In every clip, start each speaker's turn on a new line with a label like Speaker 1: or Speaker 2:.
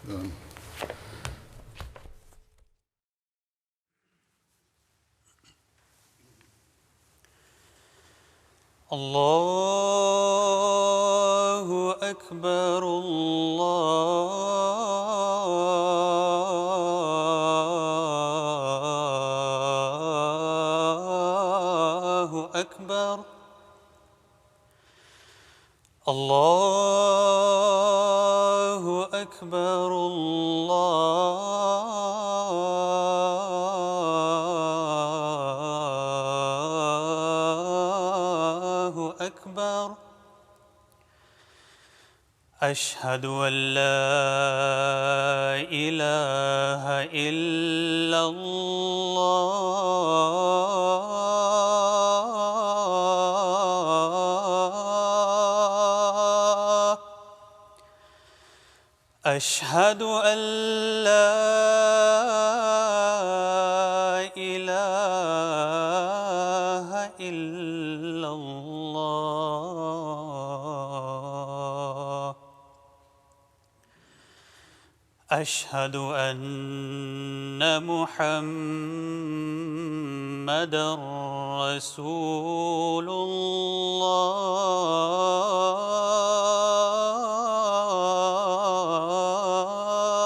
Speaker 1: الله أكبر الله أكبر الله أكبر الله أكبر أشهد أن لا إله إلا الله أشهد أن لا إله إلا الله أشهد أن محمدًا رسول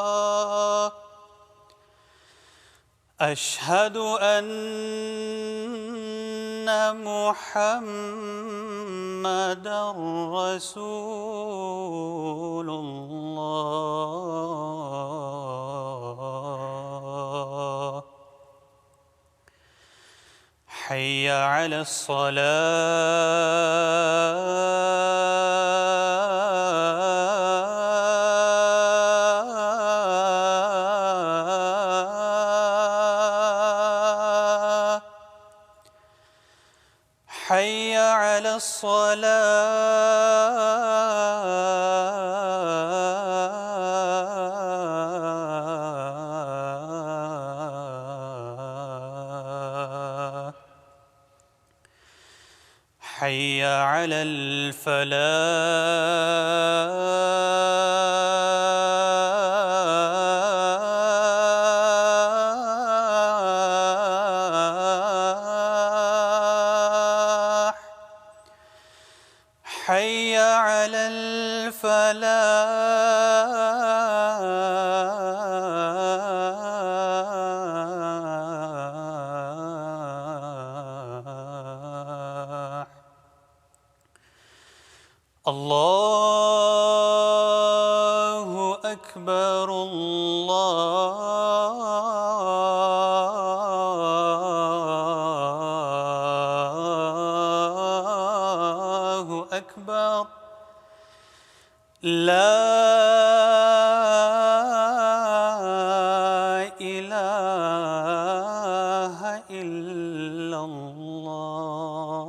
Speaker 1: الله أشهد أن محمدًا رسول الله حي على الصلاة حي على الصلاة حي على الفلاح حي على الفلاح الله أكبر الله أكبر لا إله إلا الله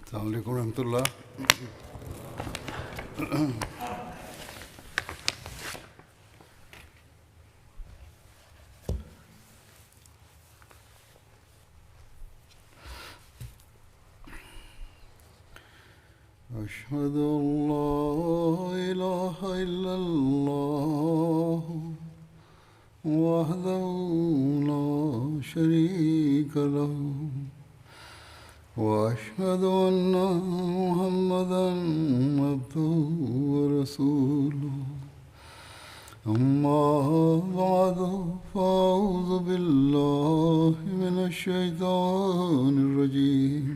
Speaker 2: السلام علیکم ورحمۃ اللہ. أشهد أن لا إله إلا الله وحده لا شريك له وأشهد أن محمدًا عبده ورسوله أما بعد فأعوذ بالله من الشيطان الرجيم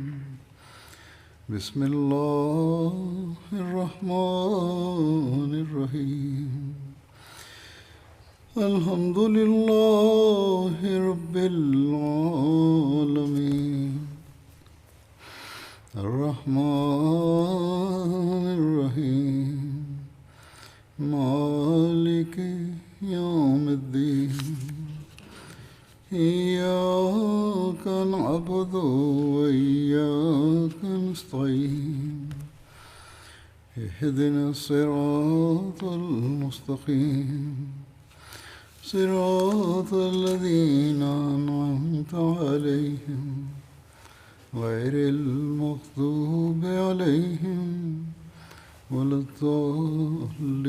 Speaker 2: بسم الله الرحمن الرحيم الحمد لله رب العالمين الرحمن الرحيم مالك يوم الدين إياك نعبد وإياك نستعين اهدنا الصراط المستقيم صراط الذين أنعمت عليهم غير المغضوب عليهم ولا الضالين.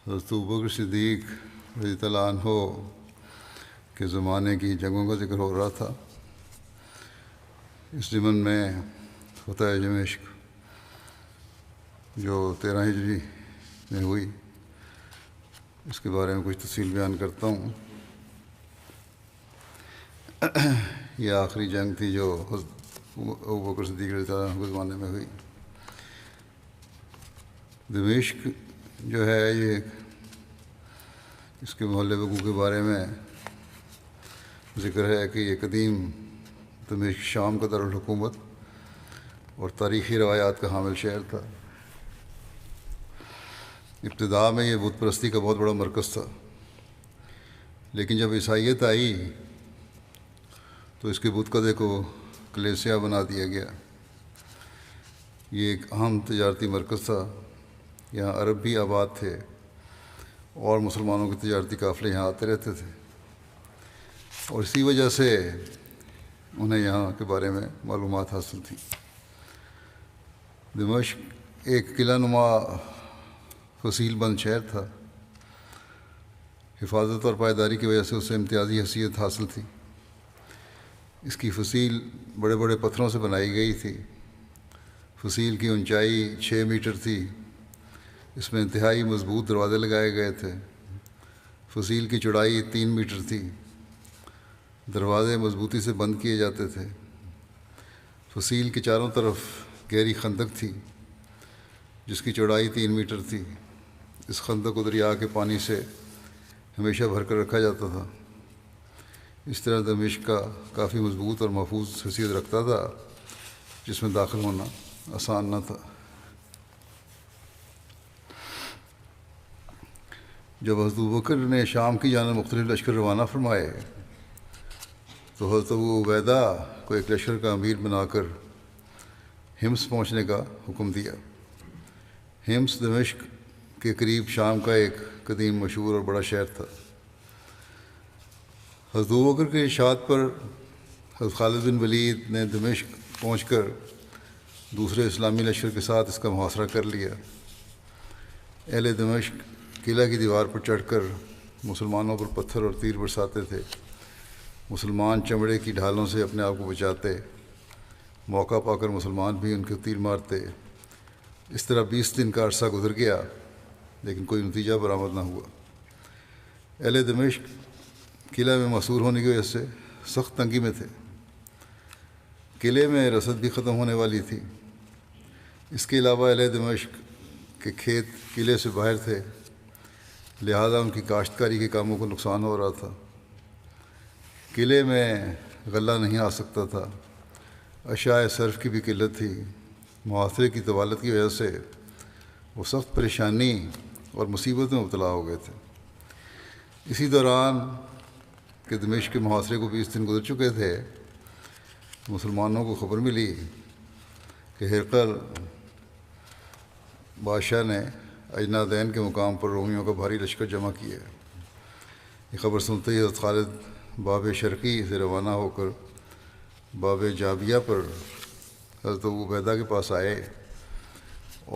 Speaker 2: حضرت ابوبکر صدیق رضی اللہ عنہ کے زمانے کی جنگوں کا ذکر ہو رہا تھا. اس ضمن میں فتح دمشق جو 13 ہجری میں ہوئی، اس کے بارے میں کچھ تفصیل بیان کرتا ہوں. یہ آخری جنگ تھی جو ابوبکر صدیق رضی اللہ عنہ کے زمانے میں ہوئی. دمشق جو ہے یہ اس کے محلِ وقوع کے بارے میں ذکر ہے کہ یہ قدیم دمشق شام کا دارالحکومت اور تاریخی روایات کا حامل شہر تھا. ابتداء میں یہ بت پرستی کا بہت بڑا مرکز تھا، لیکن جب عیسائیت آئی تو اس کے بت قدے کو کلیسیا بنا دیا گیا. یہ ایک اہم تجارتی مرکز تھا. یہاں عرب بھی آباد تھے اور مسلمانوں کے تجارتی قافلے یہاں آتے رہتے تھے، اور اسی وجہ سے انہیں یہاں کے بارے میں معلومات حاصل تھیں. دمشق ایک قلعہ نما فصیل بند شہر تھا. حفاظت اور پائیداری کی وجہ سے اسے امتیازی حیثیت حاصل تھی. اس کی فصیل بڑے بڑے پتھروں سے بنائی گئی تھی. فصیل کی اونچائی 6 میٹر تھی. اس میں انتہائی مضبوط دروازے لگائے گئے تھے. فصیل کی چوڑائی 3 میٹر تھی. دروازے مضبوطی سے بند کیے جاتے تھے. فصیل کے چاروں طرف گہری خندق تھی جس کی چوڑائی 3 میٹر تھی. اس خندق کو دریا کے پانی سے ہمیشہ بھر کر رکھا جاتا تھا. اس طرح دمشق کا کافی مضبوط اور محفوظ حیثیت رکھتا تھا، جس میں داخل ہونا آسان نہ تھا. جب حضرت ابوبکر نے شام کی جانب مختلف لشکر روانہ فرمائے تو حضرت ابو عبیدہ کو ایک لشکر کا امیر بنا کر حمص پہنچنے کا حکم دیا. حمص دمشق کے قریب شام کا ایک قدیم مشہور اور بڑا شہر تھا. حضرت ابوبکر کے ارشاد پر حضرت خالد بن ولید نے دمشق پہنچ کر دوسرے اسلامی لشکر کے ساتھ اس کا محاصرہ کر لیا. اہل دمشق قلعہ کی دیوار پر چڑھ کر مسلمانوں پر پتھر اور تیر برساتے تھے. مسلمان چمڑے کی ڈھالوں سے اپنے آپ کو بچاتے. موقع پا کر مسلمان بھی ان کے تیر مارتے. اس طرح 20 دن کا عرصہ گزر گیا لیکن کوئی نتیجہ برآمد نہ ہوا. اہل دمشق قلعہ میں محصور ہونے کی وجہ سے سخت تنگی میں تھے. قلعے میں رسد بھی ختم ہونے والی تھی. اس کے علاوہ اہل دمشق کے کھیت قلعے سے باہر تھے، لہذا ان کی کاشتکاری کے کاموں کو نقصان ہو رہا تھا. قلعے میں غلہ نہیں آ سکتا تھا. اشیاء صرف کی بھی قلت تھی. محاصرے کی طوالت کی وجہ سے وہ سخت پریشانی اور مصیبت میں مبتلا ہو گئے تھے. اسی دوران کہ دمشق کے محاصرے کو 20 دن گزر چکے تھے، مسلمانوں کو خبر ملی کہ ہرقل بادشاہ نے اجنادین کے مقام پر رومیوں کا بھاری لشکر جمع کیا. یہ خبر سنتے ہی حضرت خالد باب شرقی سے روانہ ہو کر باب جابیہ پر حضرت ابو عبیدہ کے پاس آئے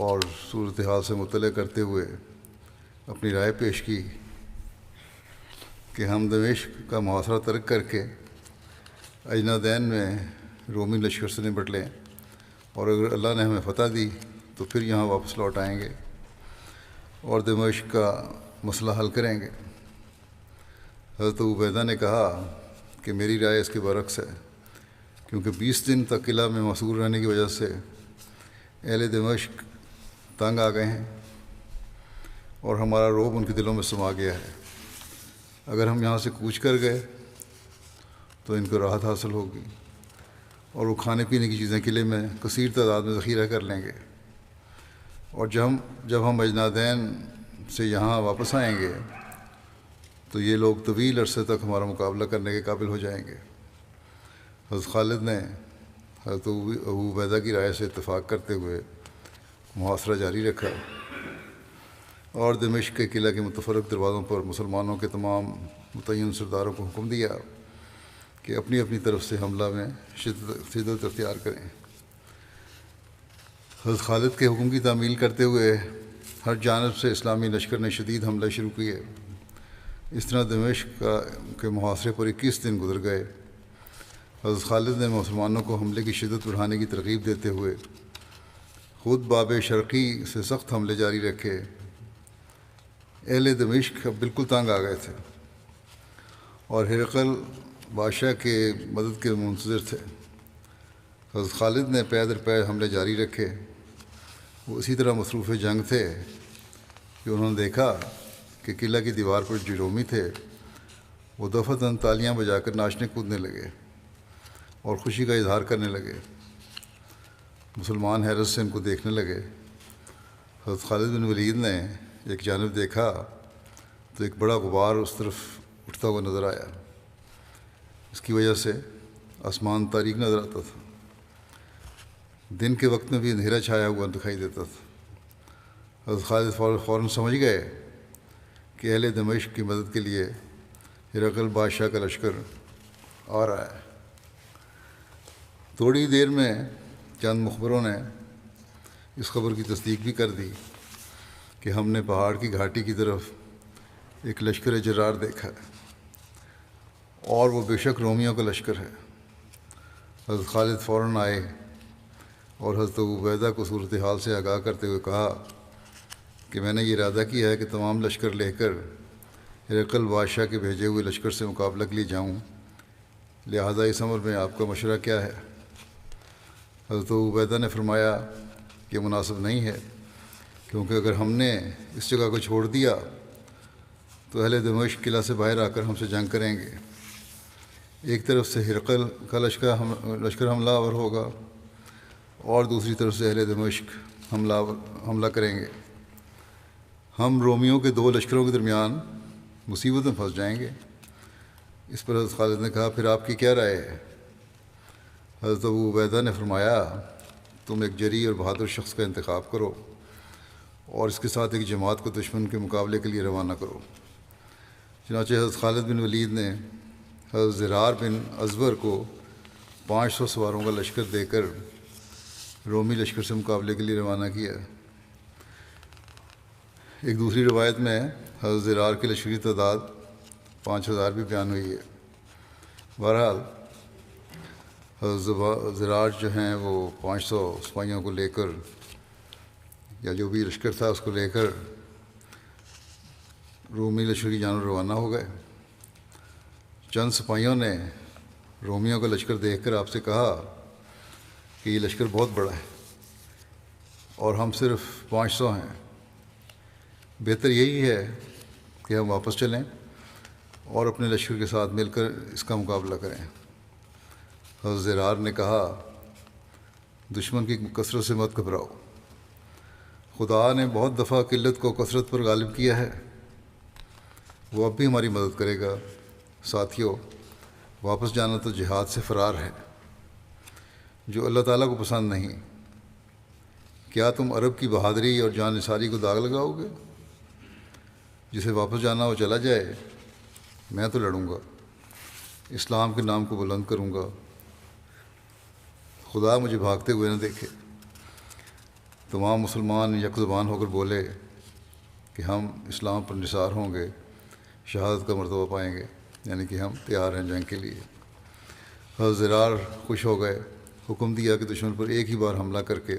Speaker 2: اور صورتحال سے مطلع کرتے ہوئے اپنی رائے پیش کی کہ ہم دمشق کا محاصرہ ترک کر کے اجنادین میں رومی لشکر سے نمٹ لیں، اور اگر اللہ نے ہمیں فتح دی تو پھر یہاں واپس لوٹ آئیں گے اور دمشق کا مسئلہ حل کریں گے. حضرت ابو عبیدہ نے کہا کہ میری رائے اس کے برعکس ہے، کیونکہ 20 دن تک قلعہ میں محصور رہنے کی وجہ سے اہل دمشق تنگ آ گئے ہیں اور ہمارا رعب ان کے دلوں میں سما گیا ہے. اگر ہم یہاں سے کوچ کر گئے تو ان کو راحت حاصل ہوگی، اور وہ کھانے پینے کی چیزیں قلعے میں کثیر تعداد میں ذخیرہ کر لیں گے، اور جب ہم اجنادین سے یہاں واپس آئیں گے تو یہ لوگ طویل عرصے تک ہمارا مقابلہ کرنے کے قابل ہو جائیں گے۔ حضرت خالد نے حضرت ابو عبیدہ کی رائے سے اتفاق کرتے ہوئے محاصرہ جاری رکھا اور دمشق کے قلعہ کے متفرق دروازوں پر مسلمانوں کے تمام متعین سرداروں کو حکم دیا کہ اپنی اپنی طرف سے حملہ میں شدت اختیار کریں۔ حضرت خالد کے حکم کی تعمیل کرتے ہوئے ہر جانب سے اسلامی لشکر نے شدید حملے شروع کیے۔ اس طرح دمشق کے محاصرے پر 21 دن گزر گئے۔ حضرت خالد نے مسلمانوں کو حملے کی شدت بڑھانے کی ترغیب دیتے ہوئے خود باب شرقی سے سخت حملے جاری رکھے۔ اہل دمشق اب بالکل تنگ آ گئے تھے اور ہرقل بادشاہ کے مدد کے منتظر تھے۔ حضرت خالد نے پے در پے حملے جاری رکھے۔ وہ اسی طرح مصروف جنگ تھے کہ انہوں نے دیکھا کہ قلعہ کی دیوار پر جو رومی تھے وہ دفعتاً تالیاں بجا کر ناچنے کودنے لگے اور خوشی کا اظہار کرنے لگے۔ مسلمان حیرت سے ان کو دیکھنے لگے۔ حضرت خالد بن ولید نے ایک جانب دیکھا تو ایک بڑا غبار اس طرف اٹھتا ہوا نظر آیا۔ اس کی وجہ سے آسمان تاریک نظر آتا تھا، دن کے وقت میں بھی اندھیرا چھایا ہوا دکھائی دیتا تھا۔ حضرت خالد فوراً سمجھ گئے کہ اہل دمشق کی مدد کے لیے ہرقل بادشاہ کا لشکر آ رہا ہے۔ تھوڑی دیر میں چند مخبروں نے اس خبر کی تصدیق بھی کر دی کہ ہم نے پہاڑ کی گھاٹی کی طرف ایک لشکر جرار دیکھا ہے اور وہ بے شک رومیوں کا لشکر ہے۔ حضرت خالد فوراً آئے اور حضرت ابو عبیدہ کو صورتحال سے آگاہ کرتے ہوئے کہا کہ میں نے یہ ارادہ کیا ہے کہ تمام لشکر لے کر ہرقل بادشاہ کے بھیجے ہوئے لشکر سے مقابلہ کے لیے جاؤں، لہٰذا اس امر میں آپ کا مشورہ کیا ہے؟ حضرت ابو عبیدہ نے فرمایا کہ مناسب نہیں ہے، کیونکہ اگر ہم نے اس جگہ کو چھوڑ دیا تو اہل دمشق قلعہ سے باہر آ کر ہم سے جنگ کریں گے۔ ایک طرف سے ہرقل کا لشکر حملہ آور ہوگا اور دوسری طرف سے اہل دمشق حملہ کریں گے۔ ہم رومیوں کے دو لشکروں کے درمیان مصیبت میں پھنس جائیں گے۔ اس پر حضرت خالد نے کہا پھر آپ کی کیا رائے ہے؟ حضرت ابو عبیدہ نے فرمایا تم ایک جری اور بہادر شخص کا انتخاب کرو اور اس کے ساتھ ایک جماعت کو دشمن کے مقابلے کے لیے روانہ کرو۔ چنانچہ حضرت خالد بن ولید نے حضرت زرار بن ازور کو 500 سواروں کا لشکر دے کر رومی لشکر سے مقابلے کے لیے روانہ کیا۔ ایک دوسری روایت میں حضرت زرار کی لشکری تعداد 5000 بھی بیان ہوئی ہے۔ بہرحال حضرت زرار جو ہیں وہ 500 سپاہیوں کو لے کر یا جو بھی لشکر تھا اس کو لے کر رومی لشکر کی جانب روانہ ہو گئے۔ چند سپاہیوں نے رومیوں کا لشکر دیکھ کر آپ سے کہا کہ یہ لشکر بہت بڑا ہے اور ہم صرف 500 ہیں، بہتر یہی ہے کہ ہم واپس چلیں اور اپنے لشکر کے ساتھ مل کر اس کا مقابلہ کریں۔ حضرت زرار نے کہا دشمن کی کثرت سے مت گھبراؤ، خدا نے بہت دفعہ قلت کو کثرت پر غالب کیا ہے، وہ اب بھی ہماری مدد کرے گا۔ ساتھیو، واپس جانا تو جہاد سے فرار ہے جو اللہ تعالیٰ کو پسند نہیں۔ کیا تم عرب کی بہادری اور جان نثاری کو داغ لگاؤ گے؟ جسے واپس جانا ہو چلا جائے، میں تو لڑوں گا، اسلام کے نام کو بلند کروں گا، خدا مجھے بھاگتے ہوئے نہ دیکھے۔ تمام مسلمان یک زبان ہو کر بولے کہ ہم اسلام پر نثار ہوں گے، شہادت کا مرتبہ پائیں گے، یعنی کہ ہم تیار ہیں جنگ کے لیے۔ حضرت زرار خوش ہو گئے، حکم دیا کہ دشمن پر ایک ہی بار حملہ کر کے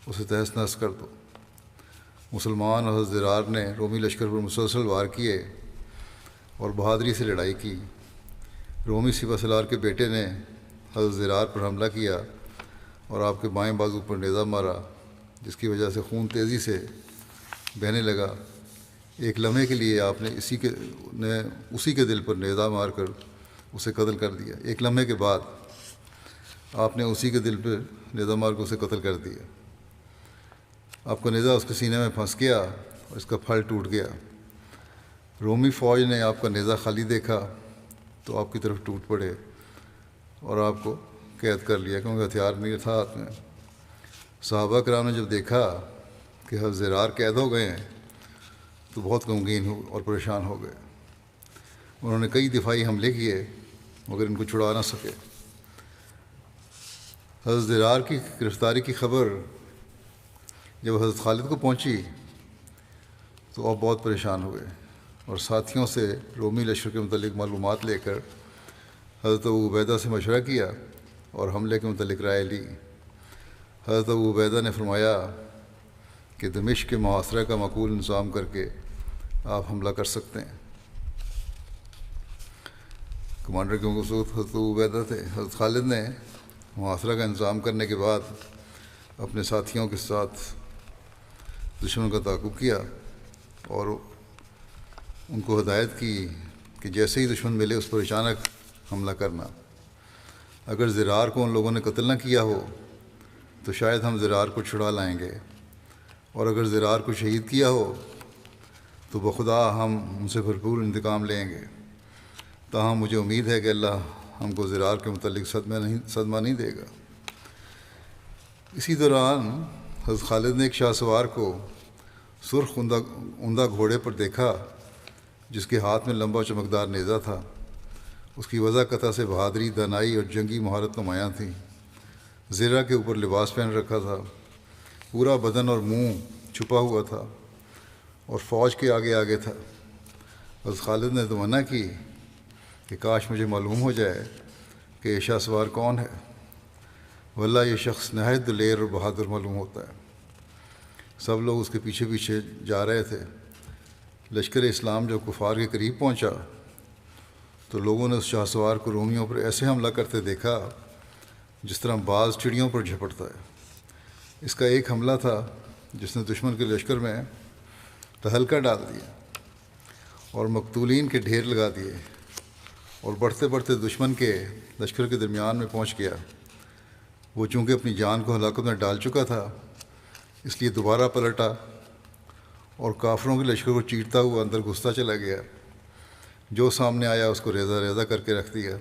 Speaker 2: اسے تہس نہس کر دو۔ مسلمان اور حضرت زرار نے رومی لشکر پر مسلسل وار کیے اور بہادری سے لڑائی کی۔ رومی سپہ سالار کے بیٹے نے حضرت زرار پر حملہ کیا اور آپ کے بائیں بازو پر نیزہ مارا، جس کی وجہ سے خون تیزی سے بہنے لگا۔ ایک لمحے کے لیے آپ نے اسی کے دل پر نیزہ مار کر اسے قتل کر دیا۔ ایک لمحے کے بعد آپ نے اسی کے دل پہ نیزہ مار کے اسے قتل کر دیا۔ آپ کا نیزہ اس کے سینے میں پھنس گیا اور اس کا پھل ٹوٹ گیا۔ رومی فوج نے آپ کا نیزہ خالی دیکھا تو آپ کی طرف ٹوٹ پڑے اور آپ کو قید کر لیا، کیونکہ ہتھیار نہیں تھا ہاتھ میں۔ صحابہ کرام نے جب دیکھا کہ حضرت زرار قید ہو گئے ہیں تو بہت غمگین ہو اور پریشان ہو گئے۔ انہوں نے کئی دفاعی حملے کیے مگر ان کو چھڑا نہ سکے۔ حضرت زرار کی گرفتاری کی خبر جب حضرت خالد کو پہنچی تو آپ بہت پریشان ہوئے اور ساتھیوں سے رومی لشکر کے متعلق معلومات لے کر حضرت ابو عبیدہ سے مشورہ کیا اور حملے کے متعلق رائے لی۔ حضرت ابو عبیدہ نے فرمایا کہ دمشق کے محاصرہ کا معقول انتظام کر کے آپ حملہ کر سکتے ہیں۔ کمانڈر کیونکہ اس وقت حضرت ابو عبیدہ تھے۔ حضرت خالد نے محاصرہ کا انتظام کرنے کے بعد اپنے ساتھیوں کے ساتھ دشمن کا تعاقب کیا اور ان کو ہدایت کی کہ جیسے ہی دشمن ملے اس پر اچانک حملہ کرنا۔ اگر زرار کو ان لوگوں نے قتل نہ کیا ہو تو شاید ہم زرار کو چھڑا لائیں گے، اور اگر زرار کو شہید کیا ہو تو بخدا ہم ان سے بھرپور انتقام لیں گے۔ تاہم مجھے امید ہے کہ اللہ ہم کو زرار کے متعلق صدمہ نہیں دے گا۔ اسی دوران حضرت خالد نے ایک شاہ سوار کو سرخ عمدہ گھوڑے پر دیکھا جس کے ہاتھ میں لمبا چمکدار نیزہ تھا۔ اس کی وضع قطع سے بہادری، دانائی اور جنگی مہارت نمایاں تھی۔ زرہ کے اوپر لباس پہن رکھا تھا، پورا بدن اور منہ چھپا ہوا تھا اور فوج کے آگے آگے تھا۔ حضرت خالد نے تمنا کی کہ کاش مجھے معلوم ہو جائے کہ یہ شاہ سوار کون ہے، واللہ یہ شخص نہایت دلیر اور بہادر معلوم ہوتا ہے۔ سب لوگ اس کے پیچھے پیچھے جا رہے تھے۔ لشکر اسلام جب کفار کے قریب پہنچا تو لوگوں نے اس شاہ سوار کو رومیوں پر ایسے حملہ کرتے دیکھا جس طرح باز چڑیوں پر جھپٹتا ہے۔ اس کا ایک حملہ تھا جس نے دشمن کے لشکر میں تہلکہ ڈال دیا اور مقتولین کے ڈھیر لگا دیے، اور بڑھتے بڑھتے دشمن کے لشکر کے درمیان میں پہنچ گیا۔ وہ چونکہ اپنی جان کو ہلاکت میں ڈال چکا تھا اس لیے دوبارہ پلٹا اور کافروں کے لشکر کو چیرتا ہوا اندر گھستا چلا گیا۔ جو سامنے آیا اس کو ریزہ ریزہ کر کے رکھ دیا۔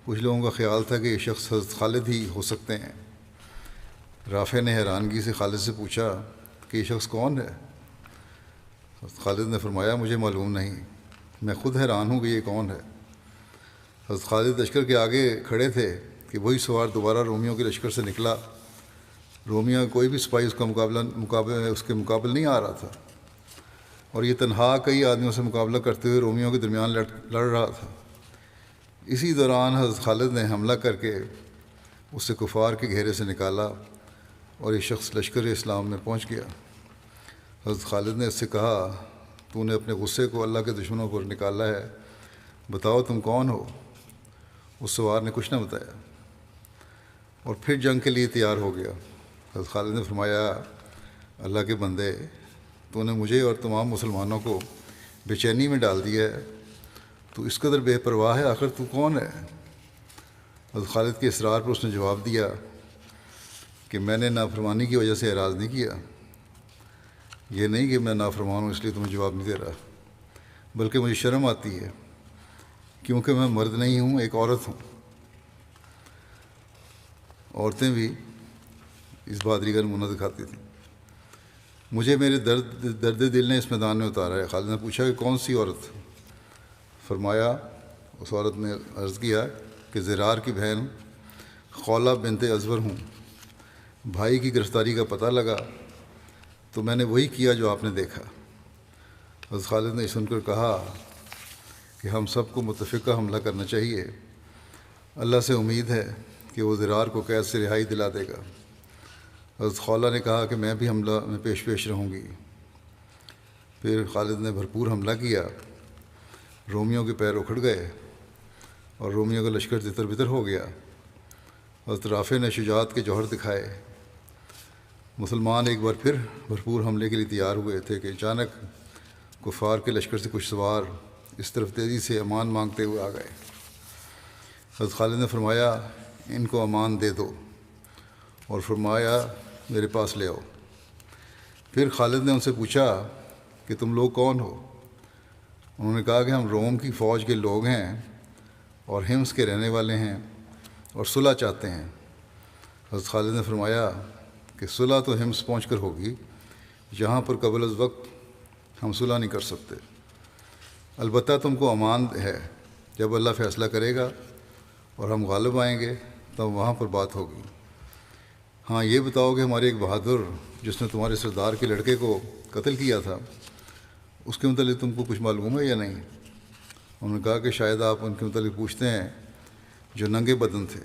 Speaker 2: کچھ لوگوں کا خیال تھا کہ یہ شخص حضرت خالد ہی ہو سکتے ہیں۔ رافع نے حیرانگی سے خالد سے پوچھا کہ یہ شخص کون ہے؟ حضرت خالد نے فرمایا مجھے معلوم نہیں، میں خود حیران ہوں کہ یہ کون ہے۔ حضرت خالد لشکر کے آگے کھڑے تھے کہ وہی سوار دوبارہ رومیوں کے لشکر سے نکلا۔ رومیوں کا کوئی بھی سپاہی اس کے مقابل نہیں آ رہا تھا، اور یہ تنہا کئی آدمیوں سے مقابلہ کرتے ہوئے رومیوں کے درمیان لڑ رہا تھا۔ اسی دوران حضرت خالد نے حملہ کر کے اسے کفار کے گھیرے سے نکالا اور یہ شخص لشکر اسلام میں پہنچ گیا۔ حضرت خالد نے اس سے کہا تو نے اپنے غصے کو اللہ کے دشمنوں پر نکالا ہے، بتاؤ تم کون ہو؟ اس سوار نے کچھ نہ بتایا اور پھر جنگ کے لیے تیار ہو گیا۔ حضرت خالد نے فرمایا اللہ کے بندے، تو نے مجھے اور تمام مسلمانوں کو بے چینی میں ڈال دیا ہے، تو اس قدر بے پرواہ ہے، آخر تو کون ہے؟ حضرت خالد کے اصرار پر اس نے جواب دیا کہ میں نے نافرمانی کی وجہ سے اعراض نہیں کیا، یہ نہیں کہ میں نافرمان ہوں اس لیے تمہیں جواب نہیں دے رہا، بلکہ مجھے شرم آتی ہے کیونکہ میں مرد نہیں ہوں، ایک عورت ہوں۔ عورتیں بھی اس بہادری کا نمونہ دکھاتی تھیں۔ مجھے میرے درد دل نے اس میدان میں اتارا ہے۔ خالد نے پوچھا کہ کون سی عورت؟ فرمایا اس عورت نے عرض کیا کہ زرار کی بہن خولہ بنت ازور ہوں۔ بھائی کی گرفتاری کا پتہ لگا تو میں نے وہی کیا جو آپ نے دیکھا۔ حضرت خالد نے سن کر کہا کہ ہم سب کو متفقہ حملہ کرنا چاہیے، اللہ سے امید ہے کہ وہ زرار کو قید سے رہائی دلا دے گا۔ حضرت خولہ نے کہا کہ میں بھی حملہ میں پیش رہوں گی۔ پھر خالد نے بھرپور حملہ کیا، رومیوں کے پیر اکھڑ گئے اور رومیوں کا لشکر تتر بتر ہو گیا۔ حضرت رافع نے شجاعت کے جوہر دکھائے۔ مسلمان ایک بار پھر بھرپور حملے کے لیے تیار ہوئے تھے کہ اچانک کفار کے لشکر سے کچھ سوار اس طرف تیزی سے امان مانگتے ہوئے آ گئے۔ حضرت خالد نے فرمایا ان کو امان دے دو، اور فرمایا میرے پاس لے آؤ۔ پھر خالد نے ان سے پوچھا کہ تم لوگ کون ہو؟ انہوں نے کہا کہ ہم روم کی فوج کے لوگ ہیں اور حمص کے رہنے والے ہیں اور صلح چاہتے ہیں۔ حضرت خالد نے فرمایا کہ صلح تو حمص پہنچ کر ہوگی، جہاں پر قبل از وقت ہم صلح نہیں کر سکتے۔ البتہ تم کو امان ہے، جب اللہ فیصلہ کرے گا اور ہم غالب آئیں گے تب وہاں پر بات ہوگی۔ ہاں یہ بتاؤ کہ ہمارے ایک بہادر جس نے تمہارے سردار کے لڑکے کو قتل کیا تھا، اس کے متعلق تم کو کچھ معلوم ہے یا نہیں؟ انہوں نے کہا کہ شاید آپ ان کے متعلق پوچھتے ہیں جو ننگے بدن تھے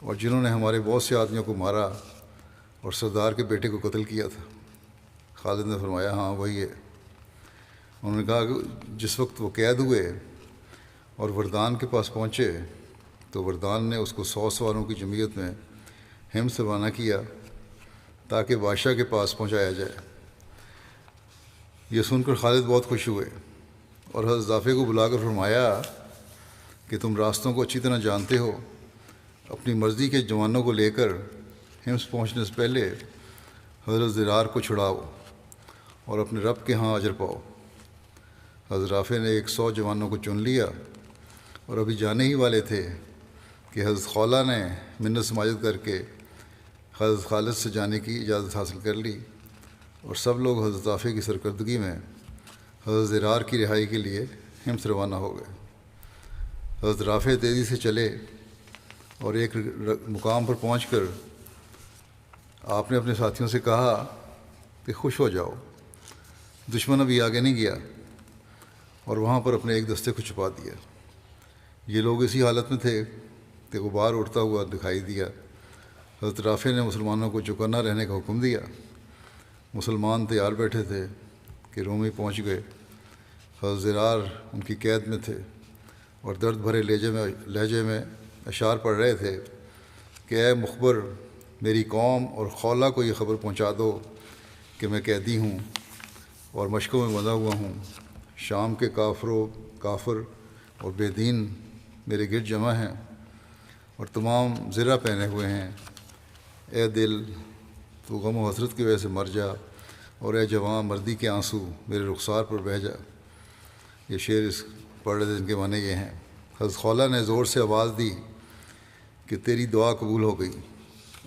Speaker 2: اور جنہوں نے ہمارے بہت سے آدمیوں کو مارا اور سردار کے بیٹے کو قتل کیا تھا۔ خالد نے فرمایا ہاں وہی ہے۔ انہوں نے کہا کہ جس وقت وہ قید ہوئے اور وردان کے پاس پہنچے تو وردان نے اس کو 100 سواروں کی جمعیت میں حمص سے روانہ کیا تاکہ بادشاہ کے پاس پہنچایا جائے۔ یہ سن کر خالد بہت خوش ہوئے اور حضرت ضافع کو بلا کر فرمایا کہ تم راستوں کو اچھی طرح جانتے ہو، اپنی مرضی کے جوانوں کو لے کر حمص پہنچنے سے پہلے حضرت زرار کو چھڑاؤ اور اپنے رب کے ہاں اجر پاؤ۔ حضرت رافع نے 100 جوانوں کو چن لیا اور ابھی جانے ہی والے تھے کہ حضرت خولہ نے منت سماجت کر کے حضرت خالد سے جانے کی اجازت حاصل کر لی، اور سب لوگ حضرت ضافع کی سرکردگی میں حضرت زرار کی رہائی کے لیے حمص روانہ ہو گئے۔ حضرت رافع تیزی سے چلے اور ایک مقام پر پہنچ کر آپ نے اپنے ساتھیوں سے کہا کہ خوش ہو جاؤ، دشمن ابھی آگے نہیں گیا، اور وہاں پر اپنے ایک دستے کو چھپا دیا۔ یہ لوگ اسی حالت میں تھے کہ غبار اڑتا ہوا دکھائی دیا۔ حضرت رافع نے مسلمانوں کو چوکنا رہنے کا حکم دیا۔ مسلمان تیار بیٹھے تھے کہ رومی پہنچ گئے۔ حضرت زرار ان کی قید میں تھے اور درد بھرے لہجے میں اشعار پڑھ رہے تھے کہ اے مخبر، میری قوم اور خولہ کو یہ خبر پہنچا دو کہ میں قیدی ہوں اور مشقوں میں بندھا ہوا ہوں۔ شام کے کافر اور بے دین میرے گرد جمع ہیں اور تمام زرہ پہنے ہوئے ہیں۔ اے دل، تو غم و حسرت کی وجہ سے مر جا، اور اے جوان، مردی کے آنسو میرے رخسار پر بہہ جا۔ یہ شعر پڑھ رہے تھے، جن کے معنی یہ ہیں۔ حضرت خولہ نے زور سے آواز دی کہ تیری دعا قبول ہو گئی،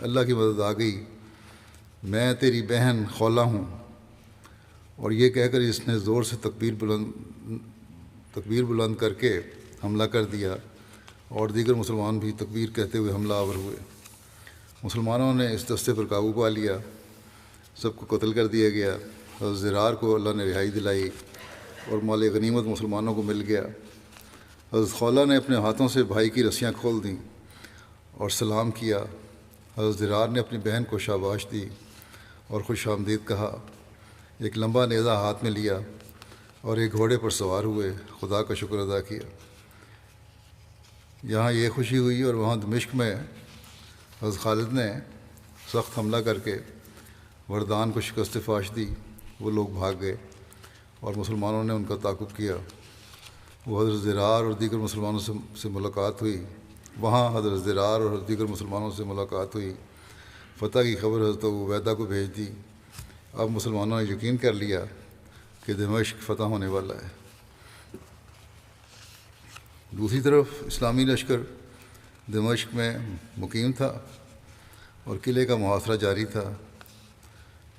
Speaker 2: اللہ کی مدد آ گئی، میں تیری بہن خولہ ہوں۔ اور یہ کہہ کر اس نے زور سے تکبیر بلند کر کے حملہ کر دیا، اور دیگر مسلمان بھی تکبیر کہتے ہوئے حملہ آور ہوئے۔ مسلمانوں نے اس دستے پر قابو پا لیا، سب کو قتل کر دیا گیا۔ حضرت زرار کو اللہ نے رہائی دلائی اور مال غنیمت مسلمانوں کو مل گیا۔ حضرت خولہ نے اپنے ہاتھوں سے بھائی کی رسیاں کھول دیں اور سلام کیا۔ حضرت زرار نے اپنی بہن کو شاباش دی اور خوش آمدید کہا، ایک لمبا نیزہ ہاتھ میں لیا اور ایک گھوڑے پر سوار ہوئے، خدا کا شکر ادا کیا۔ یہاں یہ خوشی ہوئی اور وہاں دمشق میں حضرت خالد نے سخت حملہ کر کے وردان کو شکست فاش دی۔ وہ لوگ بھاگ گئے اور مسلمانوں نے ان کا تعاقب کیا۔ وہ حضرت زرار اور دیگر مسلمانوں سے ملاقات ہوئی، وہاں حضرت زرار اور دیگر مسلمانوں سے ملاقات ہوئی۔ فتح کی خبر حضرت عبیدہ کو بھیج دی۔ اب مسلمانوں نے یقین کر لیا کہ دمشق فتح ہونے والا ہے۔ دوسری طرف اسلامی لشکر دمشق میں مقیم تھا اور قلعے کا محاصرہ جاری تھا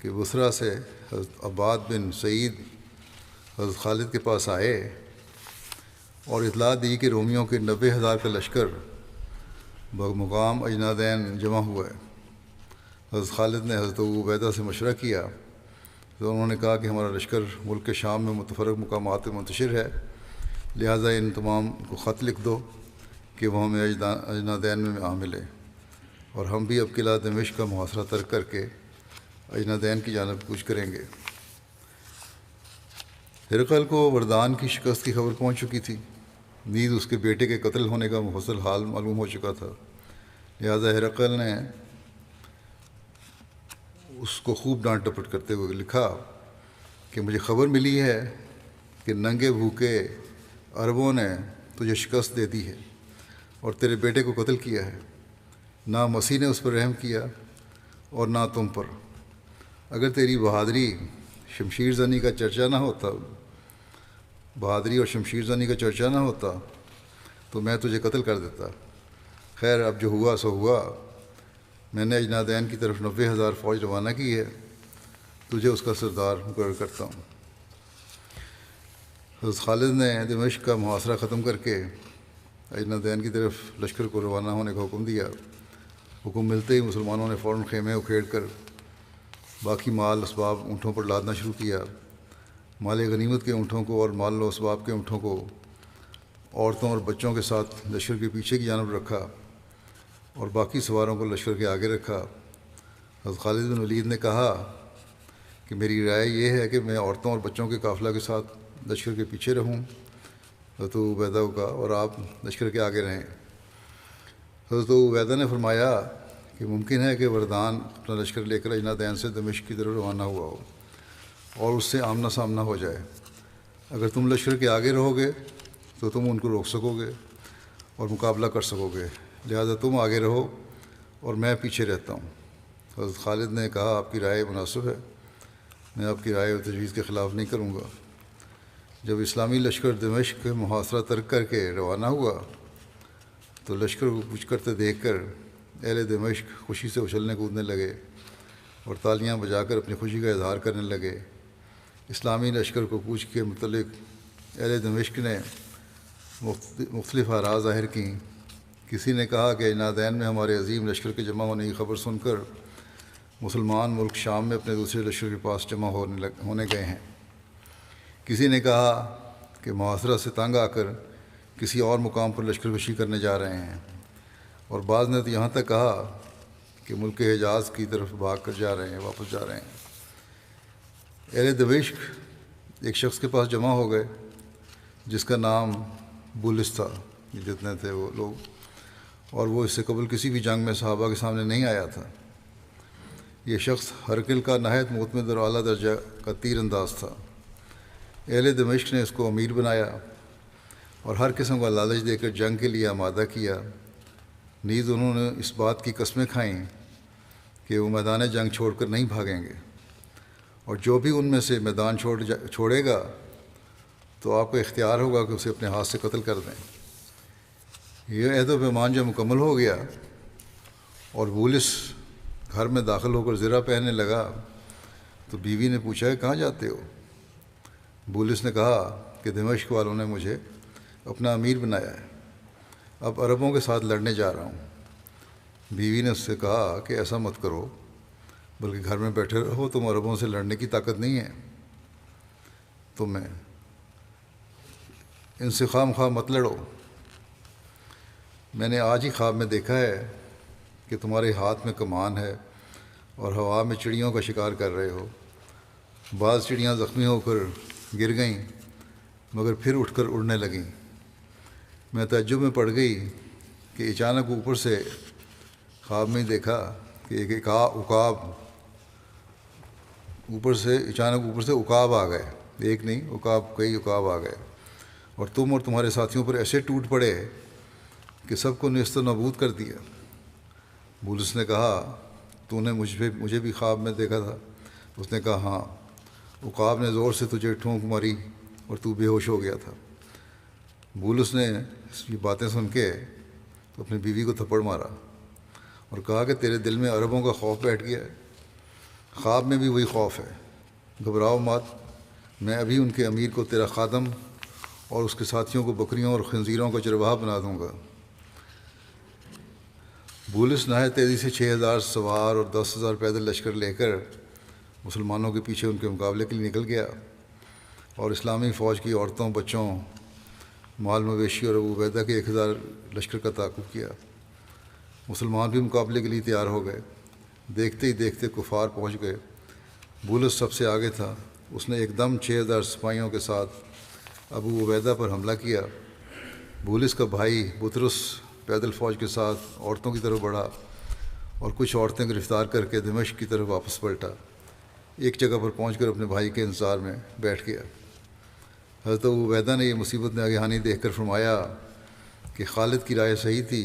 Speaker 2: کہ بصرہ سے حضرت عباد بن سعید حضرت خالد کے پاس آئے اور اطلاع دی کہ رومیوں کے 90,000 کا لشکر بمقام اجنادین جمع ہوا ہے۔ حضرت خالد نے حضرت عبیدہ سے مشورہ کیا تو انہوں نے کہا کہ ہمارا لشکر ملک کے شام میں متفرق مقامات میں منتشر ہے، لہٰذا ان تمام کو خط لکھ دو کہ وہ ہمیں اجنادین میں آ ملے، اور ہم بھی اب قلعہ دمشق کا محاصرہ ترک کر کے اجنادین کی جانب کوچ کریں گے۔ ہرقل کو وردان کی شکست کی خبر پہنچ چکی تھی، نیز اس کے بیٹے کے قتل ہونے کا مفصل حال معلوم ہو چکا تھا، لہذا ہرقل نے اس کو خوب ڈانٹ ڈپٹ کرتے ہوئے لکھا کہ مجھے خبر ملی ہے کہ ننگے بھوکے عربوں نے تجھے شکست دے دی ہے اور تیرے بیٹے کو قتل کیا ہے۔ نہ مسیح نے اس پر رحم کیا اور نہ تم پر۔ اگر تیری بہادری شمشیر زنی کا چرچا نہ ہوتا، بہادری اور شمشیر زنی کا چرچا نہ ہوتا تو میں تجھے قتل کر دیتا۔ خیر، اب جو ہوا سو ہوا، میں نے اجنادین کی طرف 90,000 فوج روانہ کی ہے، تجھے اس کا سردار مقرر کرتا ہوں۔ حضرت خالد نے دمشق کا محاصرہ ختم کر کے اجنادین کی طرف لشکر کو روانہ ہونے کا حکم دیا۔ حکم ملتے ہی مسلمانوں نے فوراً خیمے اکھیڑ کر باقی مال اسباب اونٹوں پر لادنا شروع کیا۔ مال غنیمت کے اونٹوں کو اور مال و اسباب کے اونٹوں کو عورتوں اور بچوں کے ساتھ لشکر کے پیچھے کی جانب رکھا اور باقی سواروں کو لشکر کے آگے رکھا۔ حضرت خالد بن ولید نے کہا کہ میری رائے یہ ہے کہ میں عورتوں اور بچوں کے قافلہ کے ساتھ لشکر کے پیچھے رہوں، حضرت عبیدہ کا، اور آپ لشکر کے آگے رہیں۔ حضرت عبیدہ نے فرمایا کہ ممکن ہے کہ وردان اپنا لشکر لے کر اجنادین سے دمشق کی طرف روانہ ہوا ہو اور اس سے آمنا سامنا ہو جائے۔ اگر تم لشکر کے آگے رہو گے تو تم ان کو روک سکو گے اور مقابلہ کر سکو گے، لہذا تم آگے رہو اور میں پیچھے رہتا ہوں۔ حضرت خالد نے کہا آپ کی رائے مناسب ہے، میں آپ کی رائے و تجویز کے خلاف نہیں کروں گا۔ جب اسلامی لشکر دمشق محاصرہ ترک کر کے روانہ ہوا تو لشکر کو کوچ کرتے دیکھ کر اہل دمشق خوشی سے اچھلنے کودنے لگے اور تالیاں بجا کر اپنی خوشی کا اظہار کرنے لگے۔ اسلامی لشکر کو کوچ کے متعلق اہل دمشق نے مختلف آراء ظاہر کیں۔ کسی نے کہا کہ اجنادین میں ہمارے عظیم لشکر کے جمع ہونے کی خبر سن کر مسلمان ملک شام میں اپنے دوسرے لشکر کے پاس جمع ہونے گئے ہیں۔ کسی نے کہا کہ محاصرہ سے تنگ آ کر کسی اور مقام پر لشکر کشی کرنے جا رہے ہیں، اور بعض نے تو یہاں تک کہا کہ ملک حجاز کی طرف بھاگ کر جا رہے ہیں، واپس جا رہے ہیں۔ اہل دمشق ایک شخص کے پاس جمع ہو گئے جس کا نام بولس تھا، یہ جتنے تھے وہ لوگ، اور وہ اس سے قبل کسی بھی جنگ میں صحابہ کے سامنے نہیں آیا تھا۔ یہ شخص ہرقل کا نہایت معتمد اور اعلیٰ درجہ کا تیر انداز تھا۔ اہل دمشق نے اس کو امیر بنایا اور ہر قسم کا لالچ دے کر جنگ کے لیے آمادہ کیا۔ نیز انہوں نے اس بات کی قسمیں کھائیں کہ وہ میدان جنگ چھوڑ کر نہیں بھاگیں گے، اور جو بھی ان میں سے میدان چھوڑے گا تو آپ کو اختیار ہوگا کہ اسے اپنے ہاتھ سے قتل کر دیں۔ یہ عہد و پیمان جب مکمل ہو گیا اور بولس گھر میں داخل ہو کر زرہ پہننے لگا تو بیوی نے پوچھا کہ کہاں جاتے ہو؟ بولس نے کہا کہ دمشق والوں نے مجھے اپنا امیر بنایا ہے، اب عربوں کے ساتھ لڑنے جا رہا ہوں۔ بیوی نے اس سے کہا کہ ایسا مت کرو، بلکہ گھر میں بیٹھے رہو، تم عربوں سے لڑنے کی طاقت نہیں ہے تمہیں، ان سے خواہ مخواہ مت لڑو۔ میں نے آج ہی خواب میں دیکھا ہے کہ تمہارے ہاتھ میں کمان ہے اور ہوا میں چڑیوں کا شکار کر رہے ہو۔ بعض چڑیاں زخمی ہو کر گر گئیں مگر پھر اٹھ کر اڑنے لگیں۔ میں تعجب میں پڑ گئی کہ اچانک اوپر سے خواب میں دیکھا کہ ایک عقاب اوپر سے عقاب آ گئے، ایک نہیں عقاب، کئی عقاب آ گئے، اور تم اور تمہارے ساتھیوں پر ایسے ٹوٹ پڑے کہ سب کو نیست و نابود کر دیا۔ بولس نے کہا تو نے مجھے بھی خواب میں دیکھا تھا؟ اس نے کہا ہاں، عقاب نے زور سے تجھے ٹھونک ماری اور تو بے ہوش ہو گیا تھا۔ بولس نے یہ باتیں سن کے اپنی بیوی کو تھپڑ مارا اور کہا کہ تیرے دل میں عربوں کا خوف بیٹھ گیا ہے، خواب میں بھی وہی خوف ہے، گھبراؤ مت، میں ابھی ان کے امیر کو تیرا خادم اور اس کے ساتھیوں کو بکریوں اور خنزیروں کا چرواہا بنا دوں گا۔ بولس نہایت تیزی سے 6,000 سوار اور 10,000 پیدل لشکر لے کر مسلمانوں کے پیچھے ان کے مقابلے کے لیے نکل گیا اور اسلامی فوج کی عورتوں، بچوں، مال مویشی اور ابو عبیدہ کے 1,000 لشکر کا تعاقب کیا۔ مسلمان بھی مقابلے کے لیے تیار ہو گئے۔ دیکھتے ہی دیکھتے کفار پہنچ گئے۔ بولس سب سے آگے تھا۔ اس نے ایک دم 6,000 سپاہیوں کے ساتھ ابو عبیدہ پر حملہ کیا۔ بولس کا بھائی بطرس پیدل فوج کے ساتھ عورتوں کی طرف بڑھا اور کچھ عورتیں گرفتار کر کے دمشق کی طرف واپس پلٹا۔ ایک جگہ پر پہنچ کر اپنے بھائی کے انتظار میں بیٹھ گیا۔ حضرت ابو عبیدہ نے یہ مصیبت ناگہانی دیکھ کر فرمایا کہ خالد کی رائے صحیح تھی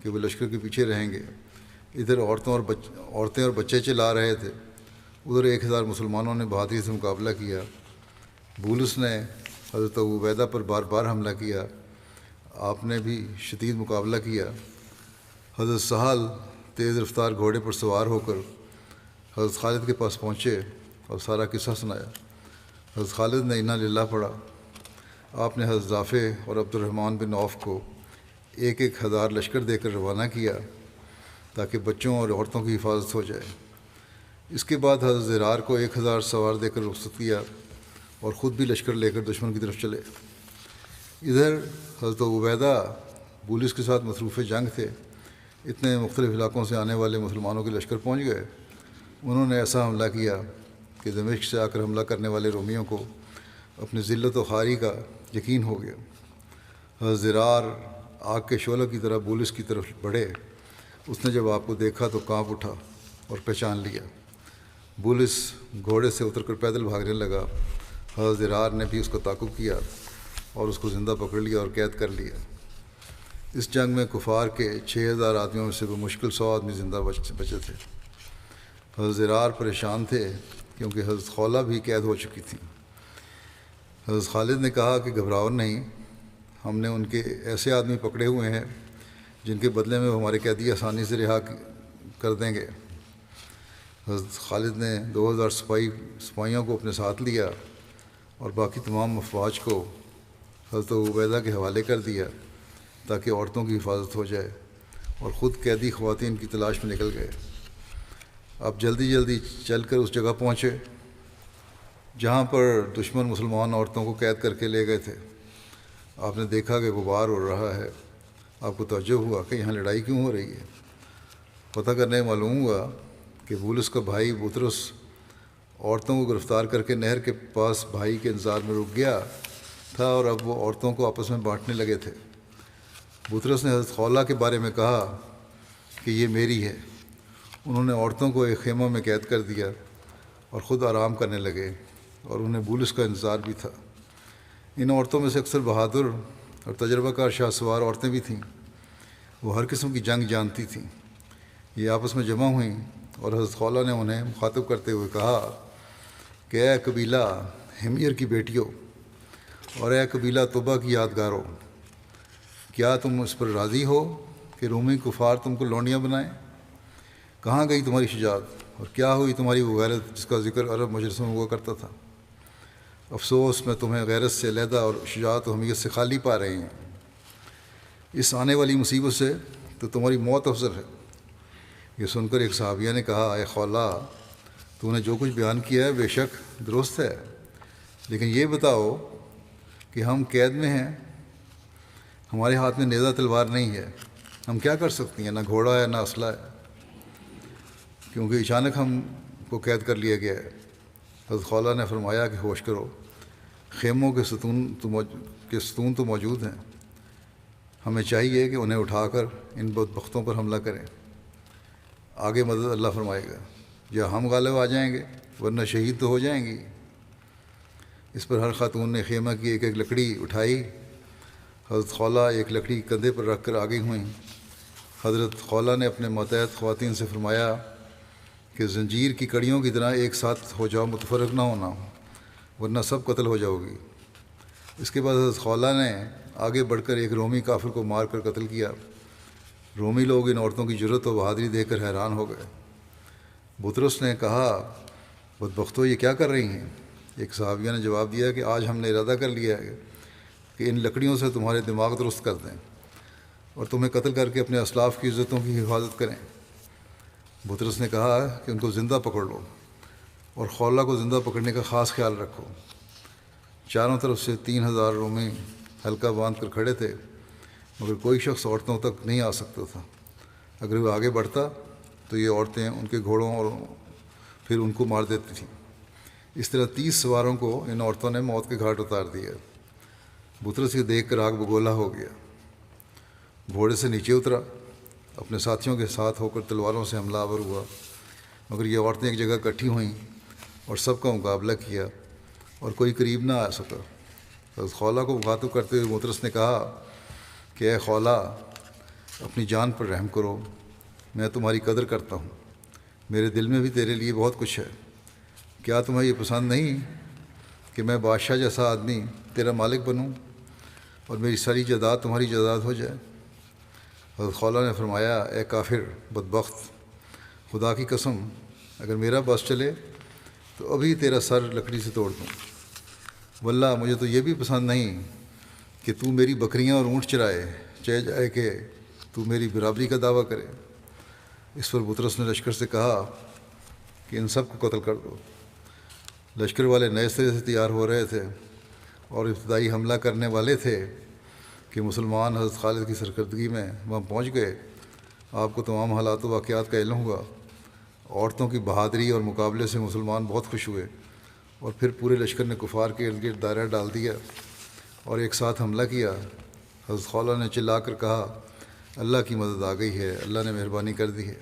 Speaker 2: کہ وہ لشکر کے پیچھے رہیں گے ادھر عورتیں اور بچے چلا رہے تھے، ادھر 1000 مسلمانوں نے بہادری سے مقابلہ کیا۔ بولس نے حضرت ابو عبیدہ پر بار بار حملہ کیا، آپ نے بھی شدید مقابلہ کیا۔ حضرت سہل تیز رفتار گھوڑے پر سوار ہو کر حضرت خالد کے پاس پہنچے اور سارا قصہ سنایا۔ حضرت خالد نے انا للہ پڑھا۔ آپ نے حضرت رافع اور عبد الرحمن بن عوف کو 1000 لشکر دے کر روانہ کیا تاکہ بچوں اور عورتوں کی حفاظت ہو جائے۔ اس کے بعد حضرت زرار کو 1000 سوار دے کر رخصت کیا اور خود بھی لشکر لے کر دشمن کی طرف چلے۔ ادھر حضرت ابو عبیدہ بولس کے ساتھ مصروف جنگ تھے۔ اتنے مختلف علاقوں سے آنے والے مسلمانوں کے لشکر پہنچ گئے۔ انہوں نے ایسا حملہ کیا کہ دمشق سے آ کر حملہ کرنے والے رومیوں کو اپنی ذلت و خواری کا یقین ہو گیا۔ حضرت زرار آگ کے شعلہ کی طرح بولس کی طرف بڑھے۔ اس نے جب آپ کو دیکھا تو کانپ اٹھا اور پہچان لیا۔ بولس گھوڑے سے اتر کر پیدل بھاگنے لگا۔ حضرت زرار نے بھی اس کا تعاقب کیا اور اس کو زندہ پکڑ لیا اور قید کر لیا۔ اس جنگ میں کفار کے 6000 آدمیوں میں سے بمشکل 100 آدمی زندہ بچے تھے۔ حضرت زرار پریشان تھے کیونکہ حضرت خولہ بھی قید ہو چکی تھی۔ حضرت خالد نے کہا کہ گھبراؤ نہیں، ہم نے ان کے ایسے آدمی پکڑے ہوئے ہیں جن کے بدلے میں وہ ہمارے قیدی آسانی سے رہا کر دیں گے۔ حضرت خالد نے 2000 سپاہیوں کو اپنے ساتھ لیا اور باقی تمام افواج کو حضرت ابو عبیدہ کے حوالے کر دیا تاکہ عورتوں کی حفاظت ہو جائے، اور خود قیدی خواتین کی تلاش میں نکل گئے۔ اب جلدی چل کر اس جگہ پہنچے جہاں پر دشمن مسلمان عورتوں کو قید کر کے لے گئے تھے۔ آپ نے دیکھا کہ غبار اڑ رہا ہے۔ آپ کو توجہ ہوا کہ یہاں لڑائی کیوں ہو رہی ہے۔ پتہ کرنے معلوم ہوا کہ بولس کا بھائی بطرس عورتوں کو گرفتار کر کے نہر کے پاس بھائی کے انتظار میں رک گیا تھا، اور اب وہ عورتوں کو آپس میں بانٹنے لگے تھے۔ بطرس نے حضرت خولہ کے بارے میں کہا کہ یہ میری ہے۔ انہوں نے عورتوں کو ایک خیمہ میں قید کر دیا اور خود آرام کرنے لگے، اور انہیں بولس کا انتظار بھی تھا۔ ان عورتوں میں سے اکثر بہادر اور تجربہ کار شاہ سوار عورتیں بھی تھیں۔ وہ ہر قسم کی جنگ جانتی تھیں۔ یہ آپس میں جمع ہوئیں اور حضرت خولہ نے انہیں مخاطب کرتے ہوئے کہا کہ اے قبیلہ حمیر کی بیٹیوں اور اے قبیلہ طبہ کی یادگاروں، کیا تم اس پر راضی ہو کہ رومی کفار تم کو لونڈیاں بنائیں؟ کہاں گئی تمہاری شجاعت، اور کیا ہوئی تمہاری وہ غیرت جس کا ذکر عرب مجلس میں ہوا کرتا تھا؟ افسوس، میں تمہیں غیرت سے علیحدہ اور شجاعت و حمیت سے خالی پا رہی ہوں۔ اس آنے والی مصیبت سے تو تمہاری موت افضل ہے۔ یہ سن کر ایک صحابیہ نے کہا، اے خولہ، تو نے جو کچھ بیان کیا ہے بے شک درست ہے، لیکن یہ بتاؤ کہ ہم قید میں ہیں، ہمارے ہاتھ میں نیزہ تلوار نہیں ہے، ہم کیا کر سکتی ہیں؟ نہ گھوڑا ہے نہ اسلحہ ہے، کیونکہ اچانک ہم کو قید کر لیا گیا ہے۔ حضرت خولہ نے فرمایا کہ ہوش کرو، خیموں کے ستون تو موجود ہیں، ہمیں چاہیے کہ انہیں اٹھا کر ان بدبختوں پر حملہ کریں، آگے مدد اللہ فرمائے گا، یا ہم غالب آ جائیں گے ورنہ شہید تو ہو جائیں گی۔ اس پر ہر خاتون نے خیمہ کی ایک لکڑی اٹھائی۔ حضرت خولہ ایک لکڑی کندھے پر رکھ کر آگے ہوئیں۔ حضرت خولہ نے اپنے ماتحت خواتین سے فرمایا کہ زنجیر کی کڑیوں کی طرح ایک ساتھ ہو جاؤ، متفرق نہ ہونا، ورنہ سب قتل ہو جاؤ گی۔ اس کے بعد حضرت خولہ نے آگے بڑھ کر ایک رومی کافر کو مار کر قتل کیا۔ رومی لوگ ان عورتوں کی جرأت و بہادری دیکھ کر حیران ہو گئے۔ بطرس نے کہا، بدبختو، یہ کیا کر رہی ہیں؟ ایک صحابیہ نے جواب دیا کہ آج ہم نے ارادہ کر لیا ہے کہ ان لکڑیوں سے تمہارے دماغ درست کر دیں اور تمہیں قتل کر کے اپنے اسلاف کی عزتوں کی حفاظت کریں۔ بطرس نے کہا کہ ان کو زندہ پکڑ لو اور خولہ کو زندہ پکڑنے کا خاص خیال رکھو۔ چاروں طرف سے 3000 رومی حلقہ باندھ کر کھڑے تھے، مگر کوئی شخص عورتوں تک نہیں آ سکتا تھا۔ اگر وہ آگے بڑھتا تو یہ عورتیں ان کے گھوڑوں اور پھر ان کو مار دیتی تھیں۔ اس طرح 30 سواروں کو ان عورتوں نے موت کے گھاٹ اتار دیا۔ بطرس یہ دیکھ کر آگ بگولا ہو گیا، گھوڑے سے نیچے اترا، اپنے ساتھیوں کے ساتھ ہو کر تلواروں سے حملہ آور ہوا، مگر یہ عورتیں ایک جگہ اکٹھی ہوئیں اور سب کا مقابلہ کیا اور کوئی قریب نہ آ سکا۔ حضرت خولہ کو مخاطب کرتے ہوئے بطرس نے کہا کہ اے خولہ، اپنی جان پر رحم کرو، میں تمہاری قدر کرتا ہوں، میرے دل میں بھی تیرے لیے بہت کچھ ہے۔ کیا تمہیں یہ پسند نہیں کہ میں بادشاہ جیسا آدمی تیرا مالک بنوں اور میری ساری جائیداد تمہاری جائیداد ہو جائے؟ حضرت خولہ نے فرمایا، اے کافر بدبخت، خدا کی قسم اگر میرا بس چلے تو ابھی تیرا سر لکڑی سے توڑ دوں۔ واللہ مجھے تو یہ بھی پسند نہیں کہ تو میری بکریاں اور اونٹ چرائے، چاہے جائے کہ تو میری برابری کا دعویٰ کرے۔ اس پر بطرس نے لشکر سے کہا کہ ان سب کو قتل کر دو۔ لشکر والے نئے سرے سے تیار ہو رہے تھے اور ابتدائی حملہ کرنے والے تھے کہ مسلمان حضرت خالد کی سرکردگی میں وہاں پہنچ گئے۔ آپ کو تمام حالات و واقعات کا علم ہوا۔ عورتوں کی بہادری اور مقابلے سے مسلمان بہت خوش ہوئے، اور پھر پورے لشکر نے کفار کے ارد گرد دائرہ ڈال دیا اور ایک ساتھ حملہ کیا۔ حضرت خولہ نے چلا کر کہا، اللہ کی مدد آ گئی ہے، اللہ نے مہربانی کر دی ہے۔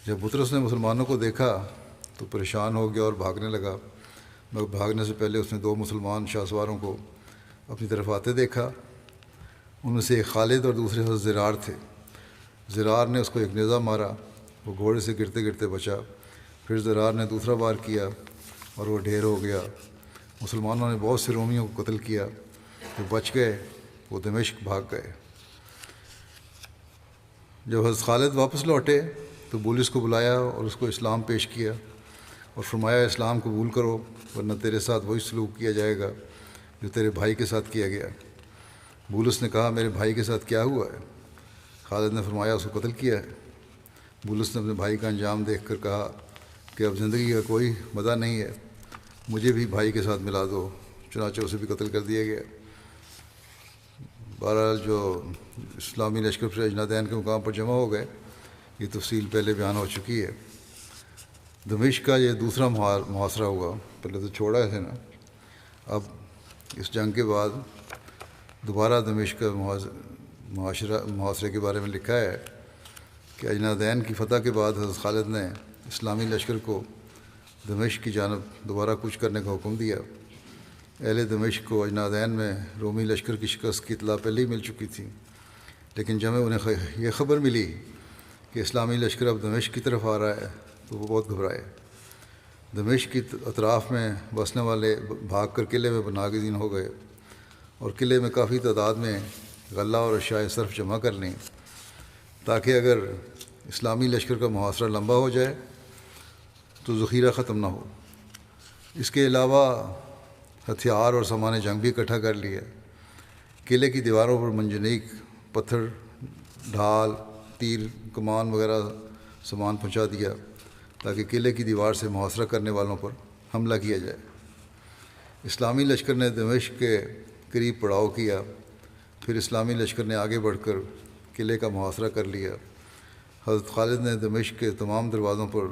Speaker 2: جب بطرس نے مسلمانوں کو دیکھا تو پریشان ہو گیا اور بھاگنے لگا، مگر بھاگنے سے پہلے اس نے 2 مسلمان شاہ سواروں کو اپنی طرف آتے دیکھا۔ ان میں سے ایک خالد اور دوسرے حضرت زرار تھے۔ زرار نے اس کو ایک نیزہ مارا، وہ گھوڑے سے گرتے گرتے بچا۔ پھر زرار نے دوسرا وار کیا اور وہ ڈھیر ہو گیا۔ مسلمانوں نے بہت سے رومیوں کو قتل کیا، جو بچ گئے وہ دمشق بھاگ گئے۔ جب حضرت خالد واپس لوٹے تو بولس کو بلایا اور اس کو اسلام پیش کیا اور فرمایا، اسلام قبول کرو ورنہ تیرے ساتھ وہی سلوک کیا جائے گا جو تیرے بھائی کے ساتھ کیا گیا۔ بولس نے کہا، میرے بھائی کے ساتھ کیا ہوا ہے؟ خالد نے فرمایا، اس کو قتل کیا ہے۔ بولس نے اپنے بھائی کا انجام دیکھ کر کہا کہ اب زندگی کا کوئی مزہ نہیں ہے، مجھے بھی بھائی کے ساتھ ملا دو۔ چنانچہ اسے بھی قتل کر دیا گیا۔ بہرحال جو اسلامی لشکر پھر اجنادین کے مقام پر جمع ہو گئے، یہ تفصیل پہلے بیان ہو چکی ہے۔ دمشق کا یہ دوسرا محاصرہ ہوا، پہلے تو چھوڑا تھے نا۔ اب اس جنگ کے بعد دوبارہ دمشق کا محاصرے کے بارے میں لکھا ہے کہ اجنادین کی فتح کے بعد حضرت خالد نے اسلامی لشکر کو دمشق کی جانب دوبارہ کوچ کرنے کا حکم دیا۔ اہل دمشق کو اجنادین میں رومی لشکر کی شکست کی اطلاع پہلے ہی مل چکی تھی، لیکن جب انہیں یہ خبر ملی کہ اسلامی لشکر اب دمشق کی طرف آ رہا ہے تو وہ بہت گھبرائے۔ دمشق کی اطراف میں بسنے والے بھاگ کر قلعے میں ناگزین ہو گئے اور قلعے میں کافی تعداد میں غلہ اور اشیاء صرف جمع کر لیں تاکہ اگر اسلامی لشکر کا محاصرہ لمبا ہو جائے تو ذخیرہ ختم نہ ہو۔ اس کے علاوہ ہتھیار اور سامان جنگ بھی اکٹھا کر لیا۔ قلعے کی دیواروں پر منجنیق، پتھر، ڈھال، تیر، کمان وغیرہ سامان پہنچا دیا تاکہ قلعے کی دیوار سے محاصرہ کرنے والوں پر حملہ کیا جائے۔ اسلامی لشکر نے دمشق کے قریب پڑاؤ کیا، پھر اسلامی لشکر نے آگے بڑھ کر قلعے کا محاصرہ کر لیا۔ حضرت خالد نے دمشق کے تمام دروازوں پر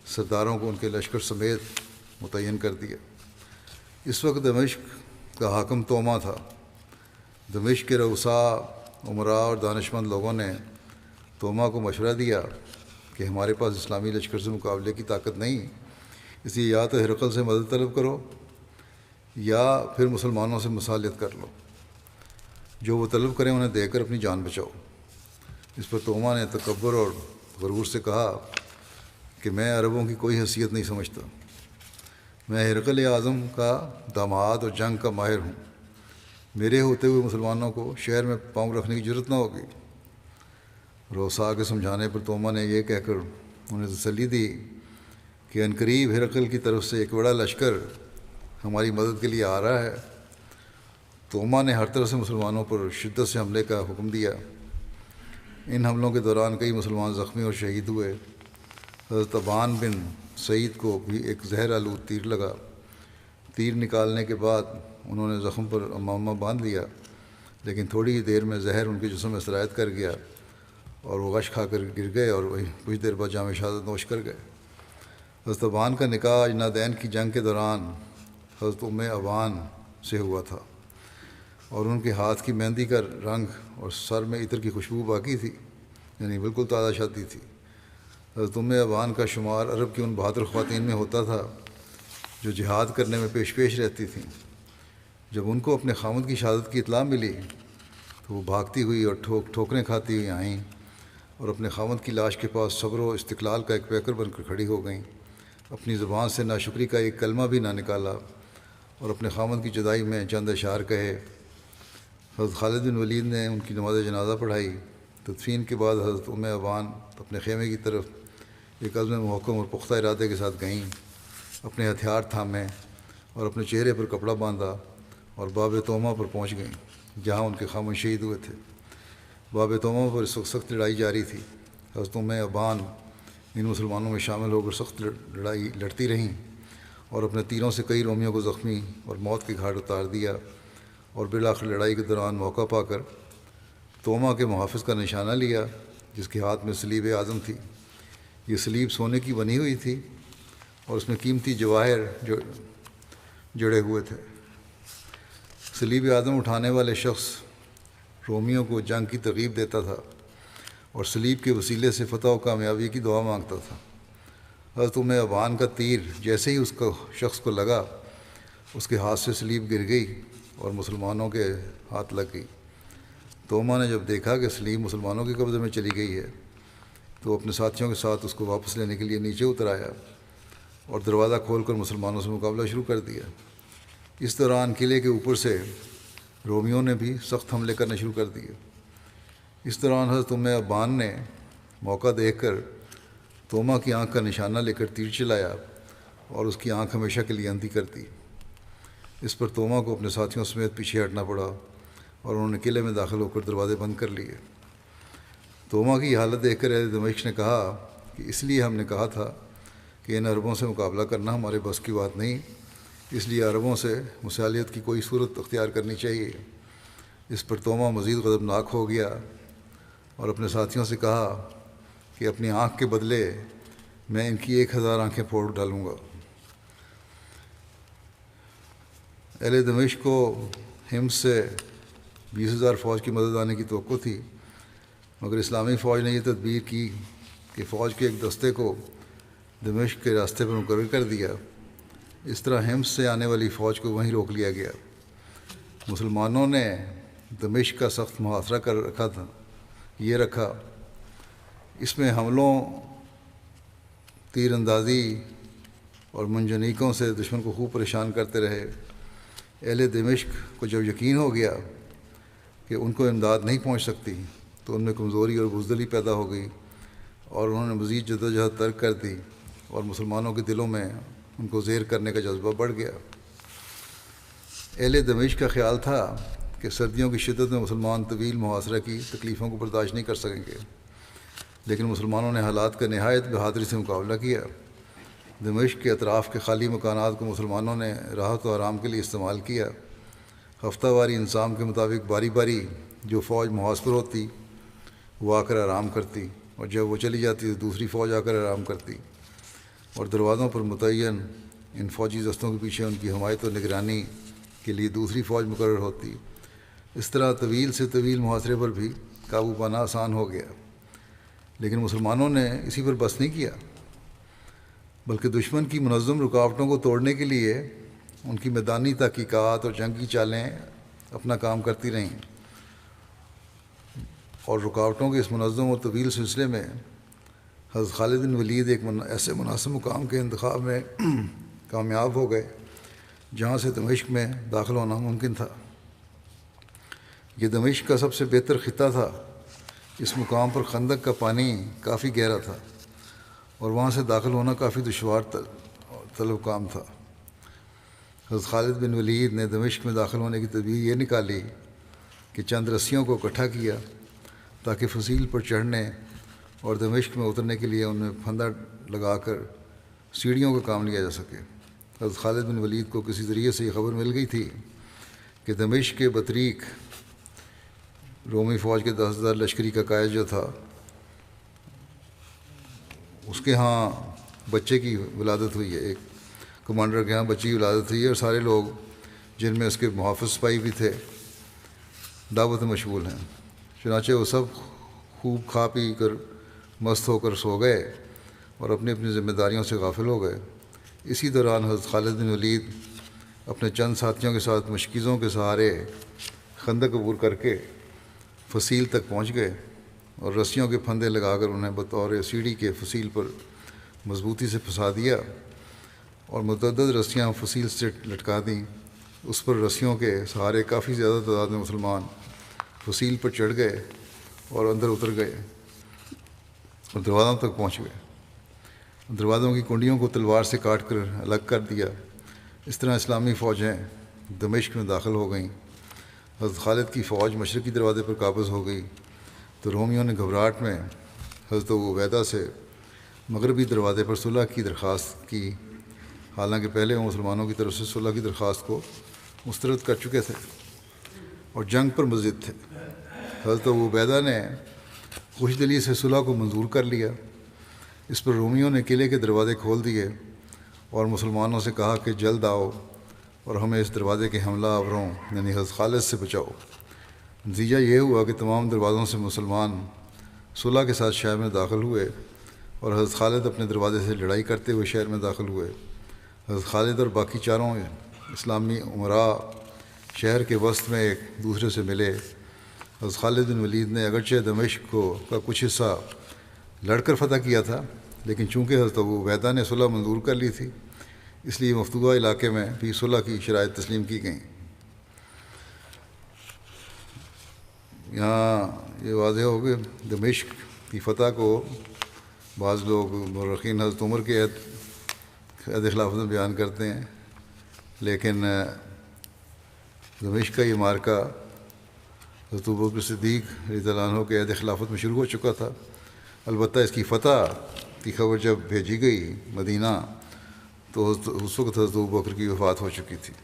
Speaker 2: سرداروں کو ان کے لشکر سمیت متعین کر دیا۔ اس وقت دمشق کا حاکم توما تھا۔ دمشق کے رؤساء، امراء اور دانشمند لوگوں نے توما کو مشورہ دیا کہ ہمارے پاس اسلامی لشکر سے مقابلے کی طاقت نہیں، اس لیے یا تو ہرقل سے مدد طلب کرو یا پھر مسلمانوں سے مصالحت کر لو، جو وہ طلب کریں انہیں دے کر اپنی جان بچاؤ۔ اس پر توما نے تکبر اور غرور سے کہا کہ میں عربوں کی کوئی حیثیت نہیں سمجھتا، میں ہرقل اعظم کا داماد اور جنگ کا ماہر ہوں، میرے ہوتے ہوئے مسلمانوں کو شہر میں پاؤں رکھنے کی ضرورت نہ ہوگی۔ رؤساء کے سمجھانے پر توما نے یہ کہہ کر انہیں تسلی دی کہ عنقریب ہرقل کی طرف سے ایک بڑا لشکر ہماری مدد کے لیے آ رہا ہے۔ توما نے ہر طرف سے مسلمانوں پر شدت سے حملے کا حکم دیا۔ ان حملوں کے دوران کئی مسلمان زخمی اور شہید ہوئے۔ حضرت ابان بن سعید کو بھی ایک زہر آلود تیر لگا۔ تیر نکالنے کے بعد انہوں نے زخم پر امامہ باندھ لیا، لیکن تھوڑی ہی دیر میں زہر ان کے جسم میں سرایت کر گیا اور وہ غش کھا کر گر گئے اور وہی کچھ دیر بعد جام شہادت نوش کر گئے۔ حضرت ابان کا نکاح اجنادین کی جنگ کے دوران حضرت ابان سے ہوا تھا، اور ان کے ہاتھ کی مہندی کا رنگ اور سر میں عطر کی خوشبو باقی تھی، یعنی بالکل تازہ شادی تھی۔ حضرت ابان کا شمار عرب کی ان بہادر خواتین میں ہوتا تھا جو جہاد کرنے میں پیش رہتی تھیں۔ جب ان کو اپنے خامد کی شہادت کی اطلاع ملی تو وہ بھاگتی ہوئی اور ٹھوکریں کھاتی ہوئی آئیں اور اپنے خاوند کی لاش کے پاس صبر و استقلال کا ایک پیکر بن کر کھڑی ہو گئیں، اپنی زبان سے ناشکری کا ایک کلمہ بھی نہ نکالا اور اپنے خاوند کی جدائی میں چند اشعار کہے۔ حضرت خالد بن ولید نے ان کی نماز جنازہ پڑھائی۔ تدفین کے بعد حضرت ابان اپنے خیمے کی طرف ایک عزم محکم اور پختہ ارادے کے ساتھ گئیں، اپنے ہتھیار تھامے اور اپنے چہرے پر کپڑا باندھا اور باب توما پر پہنچ گئیں جہاں ان کے خامن شہید ہوئے تھے۔ باب توما پر اس وقت سخت لڑائی جاری تھی۔ حضرت ابان ان مسلمانوں میں شامل ہو کر سخت لڑائی لڑتی رہیں اور اپنے تیروں سے کئی رومیوں کو زخمی اور موت کے گھاٹ اتار دیا، اور بالآخر لڑائی کے دوران موقع پا کر توما کے محافظ کا نشانہ لیا جس کے ہاتھ میں صلیب اعظم تھی۔ یہ صلیب سونے کی بنی ہوئی تھی اور اس میں قیمتی جواہر جڑے ہوئے تھے۔ صلیب اعظم اٹھانے والے شخص رومیوں کو جنگ کی ترغیب دیتا تھا اور صلیب کے وسیلے سے فتح و کامیابی کی دعا مانگتا تھا۔ حضرت ابان کا تیر جیسے ہی اس کو شخص کو لگا، اس کے ہاتھ سے صلیب گر گئی اور مسلمانوں کے ہاتھ لگ گئی۔ توما نے جب دیکھا کہ صلیب مسلمانوں کے قبضے میں چلی گئی ہے تو اپنے ساتھیوں کے ساتھ اس کو واپس لینے کے لیے نیچے اتر آیا اور دروازہ کھول کر مسلمانوں سے مقابلہ شروع کر دیا۔ اس دوران قلعے کے اوپر سے رومیوں نے بھی سخت حملے کرنے شروع کر دیے۔ اس دوران حضرت ابان نے موقع دیکھ کر توما کی آنکھ کا نشانہ لے کر تیر چلایا اور اس کی آنکھ ہمیشہ کے لیے اندھی کر دی۔ اس پر توما کو اپنے ساتھیوں سمیت پیچھے ہٹنا پڑا اور انہوں نے قلعے میں داخل ہو کر دروازے بند کر لیے۔ توما کی حالت دیکھ کر اہل دمشق نے کہا کہ اس لیے ہم نے کہا تھا کہ ان عربوں سے مقابلہ کرنا ہمارے بس کی بات نہیں، اس لیے عربوں سے مسالیت کی کوئی صورت اختیار کرنی چاہیے۔ اس پر توما مزید غضبناک ہو گیا اور اپنے ساتھیوں سے کہا کہ اپنی آنکھ کے بدلے میں ان کی 1000 آنکھیں پھوڑ ڈالوں گا۔ اہل دمشق کو حمص سے 20,000 فوج کی مدد آنے کی توقع تھی، مگر اسلامی فوج نے یہ تدبیر کی کہ فوج کے ایک دستے کو دمشق کے راستے پر مقرر کر دیا۔ اس طرح حمص سے آنے والی فوج کو وہیں روک لیا گیا۔ مسلمانوں نے دمشق کا سخت محاصرہ کر رکھا۔ اس میں حملوں، تیر اندازی اور منجنیقوں سے دشمن کو خوب پریشان کرتے رہے۔ اہل دمشق کو جب یقین ہو گیا کہ ان کو امداد نہیں پہنچ سکتی تو ان میں کمزوری اور بزدلی پیدا ہو گئی اور انہوں نے مزید جدوجہد ترک کر دی اور مسلمانوں کے دلوں میں ان کو زیر کرنے کا جذبہ بڑھ گیا۔ اہل دمشق کا خیال تھا کہ سردیوں کی شدت میں مسلمان طویل محاصرہ کی تکلیفوں کو برداشت نہیں کر سکیں گے، لیکن مسلمانوں نے حالات کا نہایت بہادری سے مقابلہ کیا۔ دمشق کے اطراف کے خالی مکانات کو مسلمانوں نے راحت و آرام کے لیے استعمال کیا۔ ہفتہ واری انضام کے مطابق باری باری جو فوج محاصر ہوتی وہ آ کر آرام کرتی، اور جب وہ چلی جاتی تو دوسری فوج آ کر آرام کرتی، اور دروازوں پر متعین ان فوجی دستوں کے پیچھے ان کی حمایت و نگرانی کے لیے دوسری فوج مقرر ہوتی۔ اس طرح طویل سے طویل محاصرے پر بھی قابو پانا آسان ہو گیا۔ لیکن مسلمانوں نے اسی پر بس نہیں کیا، بلکہ دشمن کی منظم رکاوٹوں کو توڑنے کے لیے ان کی میدانی تحقیقات اور جنگی چالیں اپنا کام کرتی رہیں، اور رکاوٹوں کے اس منظم اور طویل سلسلے میں حضرت خالد بن ولید ایک ایسے مناسب مقام کے انتخاب میں کامیاب ہو گئے جہاں سے دمشق میں داخل ہونا ممکن تھا۔ یہ دمشق کا سب سے بہتر خطہ تھا۔ اس مقام پر خندق کا پانی کافی گہرا تھا اور وہاں سے داخل ہونا کافی دشوار طلب کام تھا۔ حضرت خالد بن ولید نے دمشق میں داخل ہونے کی تدبیر یہ نکالی کہ چند رسیوں کو اکٹھا کیا تاکہ فصیل پر چڑھنے اور دمشق میں اترنے کے لیے ان میں پھندا لگا کر سیڑھیوں کا کام لیا جا سکے۔ حضرت خالد بن ولید کو کسی ذریعے سے یہ خبر مل گئی تھی کہ دمشق کے بطریق رومی فوج کے 10,000 لشکری کا قائد جو تھا اس کے ہاں بچے کی ولادت ہوئی ہے، ایک کمانڈر کے ہاں بچی کی ولادت ہوئی ہے، اور سارے لوگ جن میں اس کے محافظ سپاہی بھی تھے دعوت میں مشغول ہیں۔ چنانچہ وہ سب خوب کھا پی کر مست ہو کر سو گئے اور اپنی اپنی ذمہ داریوں سے غافل ہو گئے۔ اسی دوران حضرت خالد بن ولید اپنے چند ساتھیوں کے ساتھ مشکیزوں کے سہارے خندق عبور کر کے فصیل تک پہنچ گئے اور رسیوں کے پھندے لگا کر انہیں بطور سیڑھی کے فصیل پر مضبوطی سے پھنسا دیا اور متعدد رسیاں فصیل سے لٹکا دیں۔ اس پر رسیوں کے سہارے کافی زیادہ تعداد میں مسلمان فصیل پر چڑھ گئے اور اندر اتر گئے اور دروازوں تک پہنچ گئے۔ دروازوں کی کنڈیوں کو تلوار سے کاٹ کر الگ کر دیا۔ اس طرح اسلامی فوجیں دمشق میں داخل ہو گئیں۔ حضرت خالد کی فوج مشرقی دروازے پر قابض ہو گئی تو رومیوں نے گھبراہٹ میں حضرت ابو عبیدہ سے مغربی دروازے پر صلح کی درخواست کی، حالانکہ پہلے وہ مسلمانوں کی طرف سے صلح کی درخواست کو مسترد کر چکے تھے اور جنگ پر مضد تھے۔ حضرت ابو عبیدہ نے خوش دلی سے صلح کو منظور کر لیا۔ اس پر رومیوں نے قلعے کے دروازے کھول دیے اور مسلمانوں سے کہا کہ جلد آؤ اور ہمیں اس دروازے کے حملہ آوروں یعنی حضرت خالد سے بچاؤ۔ نتیجہ یہ ہوا کہ تمام دروازوں سے مسلمان صلح کے ساتھ شہر میں داخل ہوئے اور حضرت خالد اپنے دروازے سے لڑائی کرتے ہوئے شہر میں داخل ہوئے۔ حضرت خالد اور باقی چاروں اسلامی امراء شہر کے وسط میں ایک دوسرے سے ملے۔ حضرت خالد بن ولید نے اگرچہ دمشق کا کچھ حصہ لڑ کر فتح کیا تھا، لیکن چونکہ حضرت ابو عبیدہ نے صلح منظور کر لی تھی، اس لیے مفتوحہ علاقے میں بھی صلح کی شرائط تسلیم کی گئیں۔ یہاں یہ واضح ہو کہ دمشق کی فتح کو بعض لوگ مورخین حضرت عمر کے عہد خلافت میں بیان کرتے ہیں، لیکن دمشق کا یہ معرکہ حضرت ابوبکر صدیق رضی اللہ عنہ کے عہد خلافت میں شروع ہو چکا تھا۔ البتہ اس کی فتح کی خبر جب بھیجی گئی مدینہ تو اس وقت حضرت ابوبکر کی وفات ہو چکی تھی۔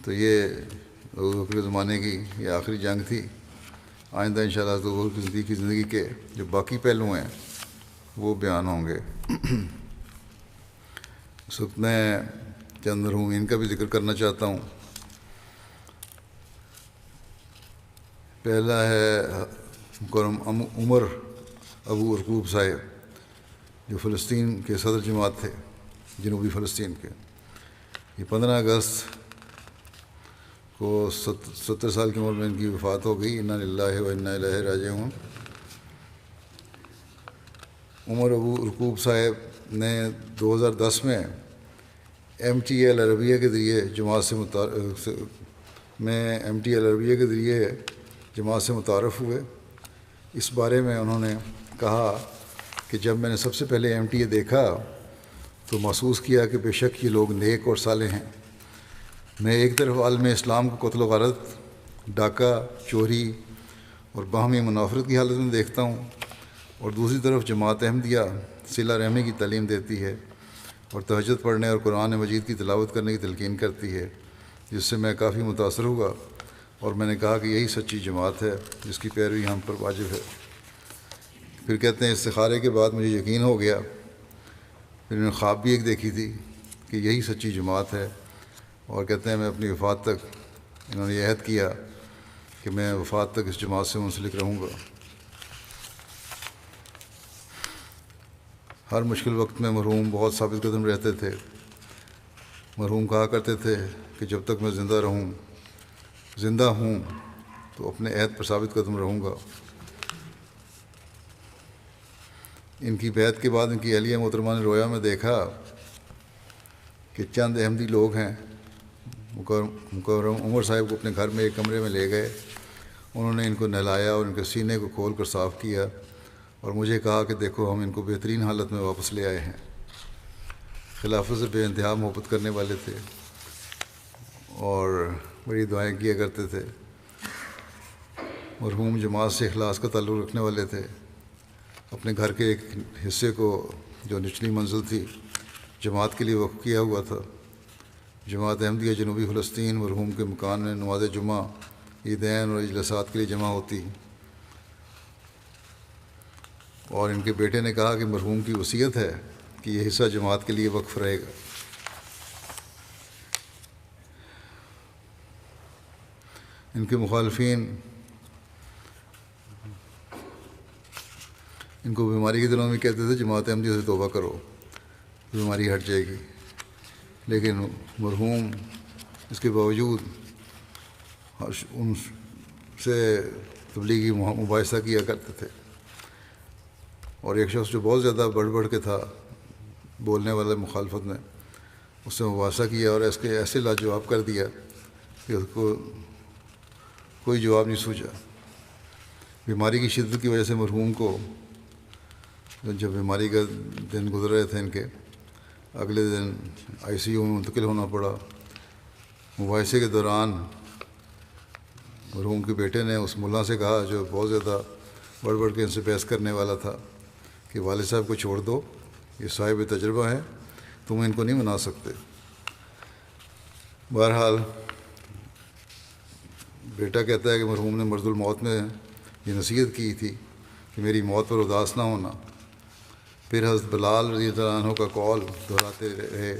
Speaker 2: تو یہ ابوبکر کے زمانے کی یہ آخری جنگ تھی۔ آئندہ انشاءاللہ حضرت ابوبکر صدیق کی زندگی کے جو باقی پہلو ہیں وہ بیان ہوں گے۔ اس وقت میں چند مرحومین کا بھی ذکر کرنا چاہتا ہوں۔ پہلا ہے مکرم عمر ابو ارقوب صاحب، جو فلسطین کے صدر جماعت تھے، جنوبی فلسطین کے۔ یہ 15 اگست کو 70 سال کی عمر میں ان کی وفات ہو گئی۔ انا للہ و انا الیہ راجعون۔ عمر ابو ارقوب صاحب نے 2010 میں MTL عربیہ کے ذریعے جماعت سے متعارف ہوئے۔ اس بارے میں انہوں نے کہا کہ جب میں نے سب سے پہلے MTA دیکھا تو محسوس کیا کہ بے شک یہ لوگ نیک اور صالح ہیں۔ میں ایک طرف عالم اسلام کو قتل و غارت، ڈاکہ، چوری اور باہمی منافرت کی حالت میں دیکھتا ہوں، اور دوسری طرف جماعت احمدیہ صلہ رحمی کی تعلیم دیتی ہے اور تہجد پڑھنے اور قرآن مجید کی تلاوت کرنے کی تلقین کرتی ہے، جس سے میں کافی متاثر ہوا اور میں نے کہا کہ یہی سچی جماعت ہے جس کی پیروی ہم پر واجب ہے۔ پھر کہتے ہیں استخارے کے بعد مجھے یقین ہو گیا۔ پھر انہوں نے خواب بھی ایک دیکھی تھی کہ یہی سچی جماعت ہے، اور کہتے ہیں میں اپنی وفات تک انہوں نے یہ عہد کیا کہ میں وفات تک اس جماعت سے منسلک رہوں گا۔ ہر مشکل وقت میں مرحوم بہت ثابت قدم رہتے تھے۔ مرحوم کہا کرتے تھے کہ جب تک میں زندہ ہوں تو اپنے عہد پر ثابت قدم رہوں گا۔ ان کی بیعت کے بعد ان کی اہلیہ محترمہ نے رویا میں دیکھا کہ چند احمدی لوگ ہیں، مکرم عمر صاحب کو اپنے گھر میں ایک کمرے میں لے گئے۔ انہوں نے ان کو نہلایا اور ان کے سینے کو کھول کر صاف کیا اور مجھے کہا کہ دیکھو ہم ان کو بہترین حالت میں واپس لے آئے ہیں۔ خلافت سے بے انتہا محبت کرنے والے تھے اور بڑی دعائیں کیا کرتے تھے۔ مرحوم جماعت سے اخلاص کا تعلق رکھنے والے تھے۔ اپنے گھر کے ایک حصے کو جو نچلی منزل تھی جماعت کے لیے وقف کیا ہوا تھا۔ جماعت احمدیہ جنوبی فلسطین مرحوم کے مکان میں نماز جمعہ، عیدین اور اجلاسات کے لیے جمع ہوتی، اور ان کے بیٹے نے کہا کہ مرحوم کی وصیت ہے کہ یہ حصہ جماعت کے لیے وقف رہے گا۔ ان کے مخالفین ان کو بیماری کے دنوں میں کہتے تھے جماعت احمدیہ سے توبہ کرو، بیماری ہٹ جائے گی، لیکن مرحوم اس کے باوجود ان سے تبلیغی مباحثہ کیا کرتے تھے، اور ایک شخص جو بہت زیادہ بڑھ بڑھ کے تھا بولنے والے مخالفت میں، اس سے مباحثہ کیا اور اس کے ایسے لاجواب کر دیا کہ اس کو کوئی جواب نہیں سوچا۔ بیماری کی شدت کی وجہ سے مرحوم کو جب بیماری کا دن گزر رہے تھے ان کے، اگلے دن آئی سی یو میں منتقل ہونا پڑا۔ مباحثے کے دوران مرحوم کے بیٹے نے اس ملا سے کہا جو بہت زیادہ بڑھ بڑھ کے ان سے بحث کرنے والا تھا کہ والد صاحب کو چھوڑ دو، یہ صاحب تجربہ ہیں، تم ان کو نہیں منا سکتے۔ بہرحال بیٹا کہتا ہے کہ مرحوم نے مرض الموت میں یہ نصیحت کی تھی کہ میری موت پر اداس نہ ہونا۔ پھر حضرت بلال رضی اللہ عنہ کا قول دہراتے رہے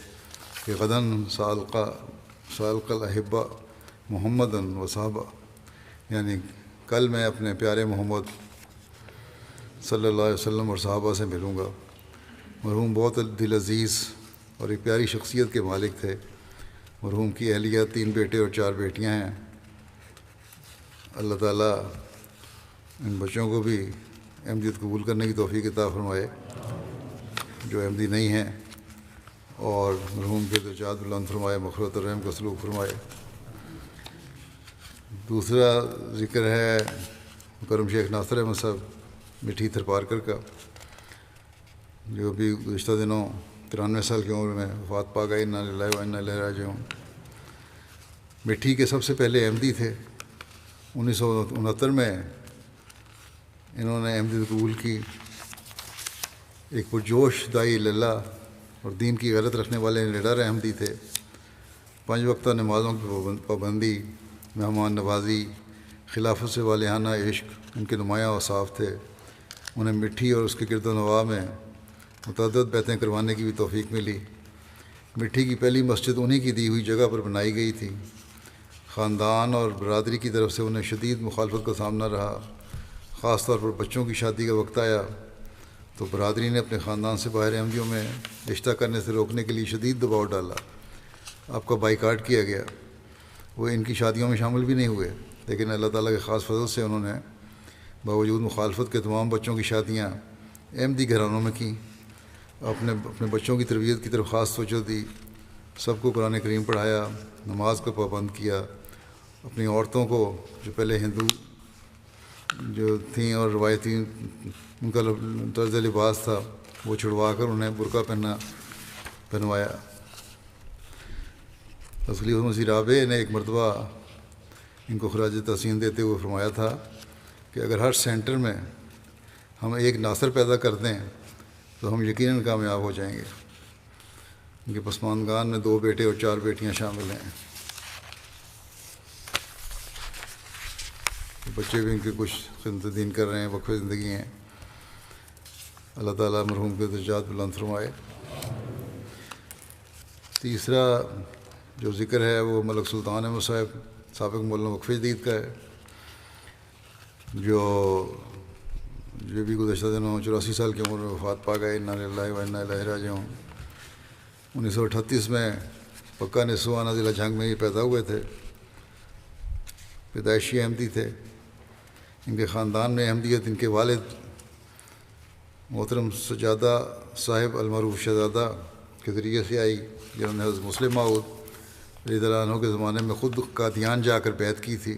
Speaker 2: کہ غداً سالق الاحبہ محمد و صحابہ، یعنی کل میں اپنے پیارے محمد صلی اللہ علیہ وسلم اور صحابہ سے ملوں گا۔ مرحوم بہت دل عزیز اور ایک پیاری شخصیت کے مالک تھے۔ مرحوم کی اہلیہ 3 بیٹے اور 4 بیٹیاں ہیں۔ اللہ تعالیٰ ان بچوں کو بھی احمدیت قبول کرنے کی توفیق عطا فرمائے جو احمدی نہیں ہیں، اور مرحوم کے درجات بلند فرمائے، مغفرت الرحم کا سلوک فرمائے۔ دوسرا ذکر ہے مکرم شیخ ناصر احمد صاحب مٹھی تھرپارکر کا، جو ابھی گزشتہ دنوں 93 سال کی عمر میں وفات پا گئے۔ انا للہ و انا الیہ راجعون۔ مٹھی کے سب سے پہلے احمدی تھے۔ 1969 میں انہوں نے احمدیت قبول کی۔ ایک پرجوش داعی اللہ اور دین کی غیرت رکھنے والے نڈر احمدی تھے۔ 5 وقتہ نمازوں کی پابندی، مہمان نوازی، خلافت سے والہانہ عشق ان کے نمایاں اوصاف تھے۔ انہیں مٹھی اور اس کے گرد و نواح میں متعدد بیعتیں کروانے کی بھی توفیق ملی۔ مٹھی کی پہلی مسجد انہی کی دی ہوئی جگہ پر بنائی گئی تھی۔ خاندان اور برادری کی طرف سے انہیں شدید مخالفت کا سامنا رہا۔ خاص طور پر بچوں کی شادی کا وقت آیا تو برادری نے اپنے خاندان سے باہر احمدیوں میں رشتہ کرنے سے روکنے کے لیے شدید دباؤ ڈالا۔ آپ کا بائیکاٹ کیا گیا۔ وہ ان کی شادیوں میں شامل بھی نہیں ہوئے، لیکن اللہ تعالیٰ کے خاص فضل سے انہوں نے باوجود مخالفت کے تمام بچوں کی شادیاں احمدی گھرانوں میں کیں۔ اپنے بچوں کی تربیت کی طرف خاص توجہ دی، سب کو قرآن کریم پڑھایا، نماز کو پابند کیا۔ اپنی عورتوں کو جو پہلے ہندو جو تھیں اور روایتی ان کا طرز لباس تھا وہ چھڑوا کر انہیں برقع پہنوایا۔ خلیفہ مسیح رابع نے ایک مرتبہ ان کو خراج تحسین دیتے ہوئے فرمایا تھا کہ اگر ہر سینٹر میں ہم ایک ناصر پیدا کر دیں تو ہم یقیناً کامیاب ہو جائیں گے۔ ان کے پسماندگان میں 2 بیٹے اور 4 بیٹیاں شامل ہیں۔ بچے بھی ان کے کچھ خدمت دین کر رہے ہیں، وقف زندگی ہیں۔ اللہ تعالیٰ مرحوم کے درجات بلند فرمائے۔ تیسرا جو ذکر ہے وہ ملک سلطان احمد صاحب سابق مولانا وقف جدید کا ہے، جو بھی گزشتہ دنوں 84 سال کی عمر میں وفات پا گئے۔ انا للہ و انا الیہ راجعون۔ 1938 میں پکا نسوانہ ضلع جھنگ میں یہ پیدا ہوئے تھے، پیدائشی احمدی تھے۔ ان کے خاندان میں احمدیت ان کے والد محترم سجادہ صاحب المعروف شہزادہ کے ذریعے سے آئی، جنہوں نے حضرت مسلم موعود رضی اللہ عنہ کے زمانے میں خود قادیان جا کر بیعت کی تھی۔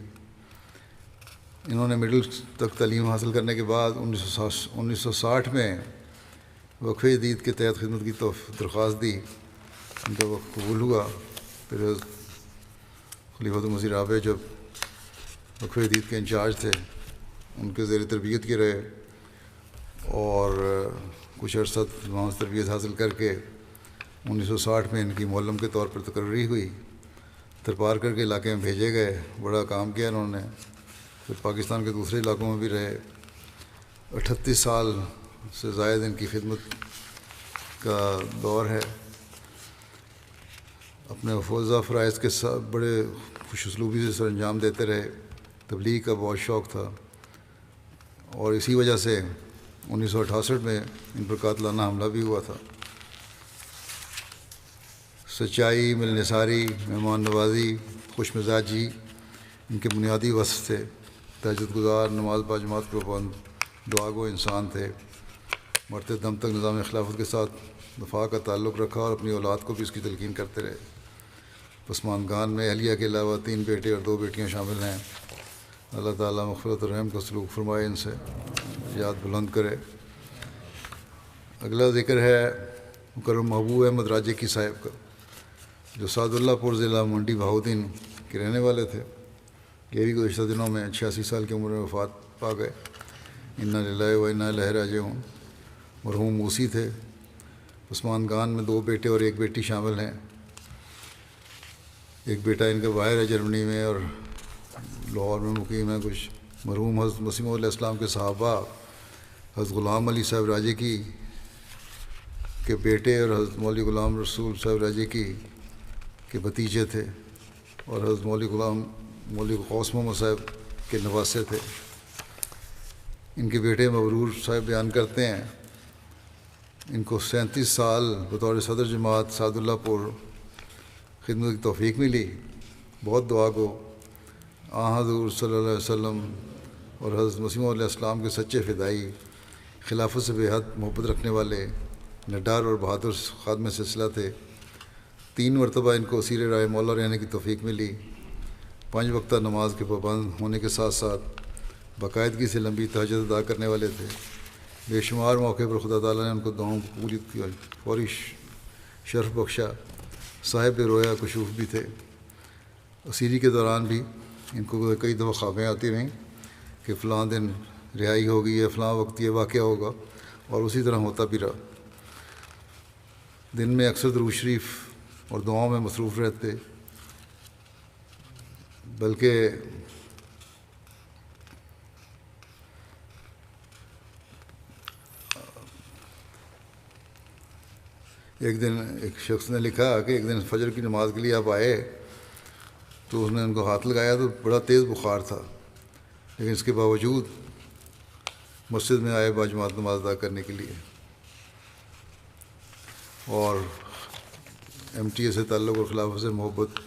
Speaker 2: انہوں نے مڈل تک تعلیم حاصل کرنے کے بعد 1960 میں وقف جدید کے تحت خدمت کی درخواست دی۔ ان کا وقف قبول ہوا۔ پھر خلیفۃ مسیح رابع جب وقف جدید کے انچارج تھے، ان کے زیر تربیت کے رہے اور کچھ عرصہ وہاں سے تربیت حاصل کر کے 1960 میں ان کی معلم کے طور پر تقرری ہوئی۔ تھرپارکر کے علاقے میں بھیجے گئے، بڑا کام کیا انہوں نے۔ پھر پاکستان کے دوسرے علاقوں میں بھی رہے۔ 38 سال سے زائد ان کی خدمت کا دور ہے۔ اپنے مفوضہ فرائض کے ساتھ بڑے خوش اسلوبی سے سر انجام دیتے رہے۔ تبلیغ کا بہت شوق تھا، اور اسی وجہ سے 1968 میں ان پر قاتلانہ حملہ بھی ہوا تھا۔ سچائی، ملنساری، مہمان نوازی، خوش مزاجی ان کے بنیادی وصف تھے۔ تہجد گزار، نماز باجماعت کے پابند، دعا گو انسان تھے۔ مرتے دم تک نظام خلافت کے ساتھ دفاع کا تعلق رکھا اور اپنی اولاد کو بھی اس کی تلقین کرتے رہے۔ پسماندگان میں اہلیہ کے علاوہ 3 بیٹے اور 2 بیٹیاں شامل ہیں۔ اللہ تعالیٰ مغفرت اور رحم کا سلوک فرمائے، ان سے یاد بلند کرے۔ اگلا ذکر ہے مکرم محبوب احمد راجیکی صاحب کا، جو سعد اللہ پور ضلع منڈی بہاؤدین کے رہنے والے تھے۔ یہ بھی گزشتہ دنوں میں 86 سال کی عمر میں وفات پا گئے۔ انا للہ و انا الیہ راجعون۔ مرحوم موسی تھے۔ پسماندگان میں 2 بیٹے اور 1 بیٹی شامل ہیں۔ ایک بیٹا ان کا باہر ہے جرمنی میں اور لاہور میں مقیم ہے کچھ۔ مرحوم حضرت مسیح موعود علیہ السلام کے صحابہ حضرت غلام علی صاحب راجیکی کے بیٹے اور حضرت مولوی غلام رسول صاحب راجیکی کے بھتیجے تھے، اور حضرت مولوی غوث محمد صاحب کے نواسے تھے۔ ان کے بیٹے مبرور صاحب بیان کرتے ہیں ان کو 37 سال بطور صدر جماعت سعد اللہ پور خدمت کی توفیق ملی۔ بہت دعا گو، حضور صلی اللہ علیہ وسلم اور حضرت مسیح موعود علیہ السلام کے سچے فدائی، خلافت سے بے حد محبت رکھنے والے نڈار اور بہادر خادم سلسلہ تھے۔ 3 مرتبہ ان کو اسیر رائے مولا رہنے کی توفیق ملی۔ 5 وقتہ نماز کے پابند ہونے کے ساتھ ساتھ باقاعدگی سے لمبی تہجد ادا کرنے والے تھے۔ بے شمار موقع پر خدا تعالیٰ نے ان کو دعاؤں کو قبولیت کی فوری شرف بخشا۔ صاحب رویا کشوف بھی تھے۔ اسیری کے دوران بھی ان کو کئی دفعہ خوابیں آتی رہیں کہ فلاں دن رہائی ہوگی یا فلاں وقت یہ واقعہ ہوگا، اور اسی طرح ہوتا بھی رہا۔ دن میں اکثر درود شریف اور دعاؤں میں مصروف رہتے، بلکہ ایک شخص نے لکھا کہ ایک دن فجر کی نماز کے لیے آپ آئے تو اس نے ان کو ہاتھ لگایا تو بڑا تیز بخار تھا، لیکن اس کے باوجود مسجد میں آئے باجماعت نماز ادا کرنے کے لیے۔ اور MTA سے تعلق اور خلافت سے محبت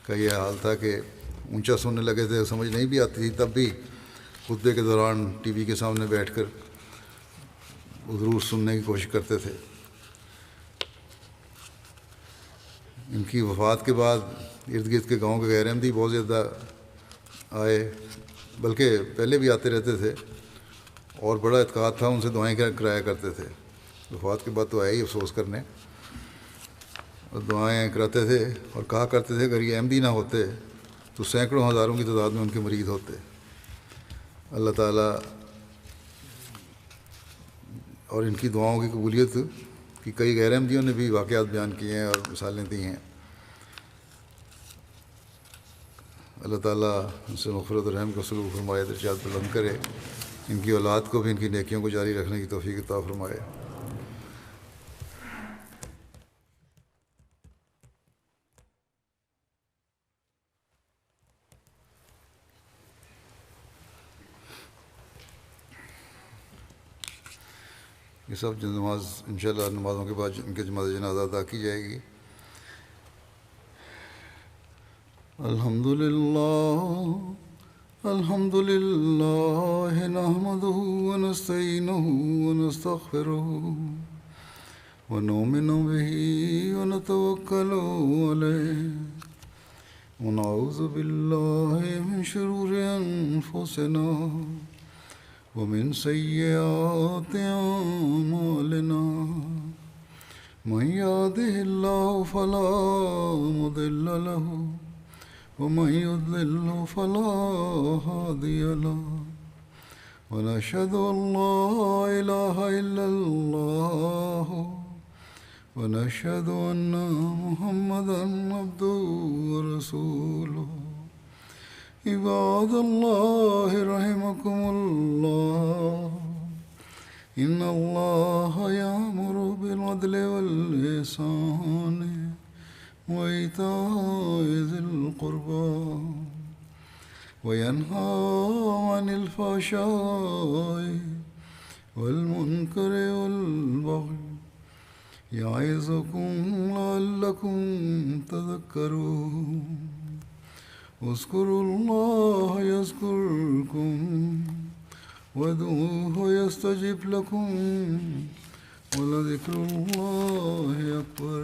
Speaker 2: کا یہ حال تھا کہ اونچا سننے لگے تھے، سمجھ نہیں بھی آتی تھی، تب بھی خطبے کے دوران ٹی وی کے سامنے بیٹھ کر ضرور سننے کی کوشش کرتے تھے۔ ان کی وفات کے بعد ارد گرد کے گاؤں کے غیر احمدی بہت زیادہ آئے، بلکہ پہلے بھی آتے رہتے تھے، اور بڑا اعتقاد تھا، ان سے دعائیں کرایا کرتے تھے۔ وفات کے بعد تو آئے ہی افسوس کرنے، اور دعائیں کراتے تھے اور کہا کرتے تھے اگر یہ احمدی نہ ہوتے تو سینکڑوں ہزاروں کی تعداد میں ان کے مریض ہوتے۔ اللہ تعالیٰ اور ان کی دعاؤں کی قبولیت کی کئی غیر احمدیوں نے بھی واقعات بیان کیے ہیں اور مثالیں دی ہیں۔ اللہ تعالیٰ ان سے مغفرت و رحم کا سلوک فرمائے، درجات بلند کرے، ان کی اولاد کو بھی ان کی نیکیوں کو جاری رکھنے کی توفیق عطا فرمائے۔ یہ سب نماز انشاءاللہ نمازوں کے بعد ان کے نماز جنازہ ادا کی جائے گی۔ الحمدللہ نحمدہ ونستعینہ ونستغفرہ ونؤمن بہ ونتوکل علیہ ونعوذ باللہ من شرور انفسنا ومن سیئات اعمالنا من يهده الله فلا مضل له ومن يضلل فلا هادي له ونشهد أن لا إله إلا الله ونشهد أن محمدا عبده ورسوله عباد الله رحمكم الله إن الله يأمر بالعدل والإحسان وإيتاء ذي القربى وينهى عن الفحشاء والمنكر والبغي يعظكم لعلكم تذكرون اذكروا الله يذكركم وادعوه يستجب لكم ولذكر الله أكبر.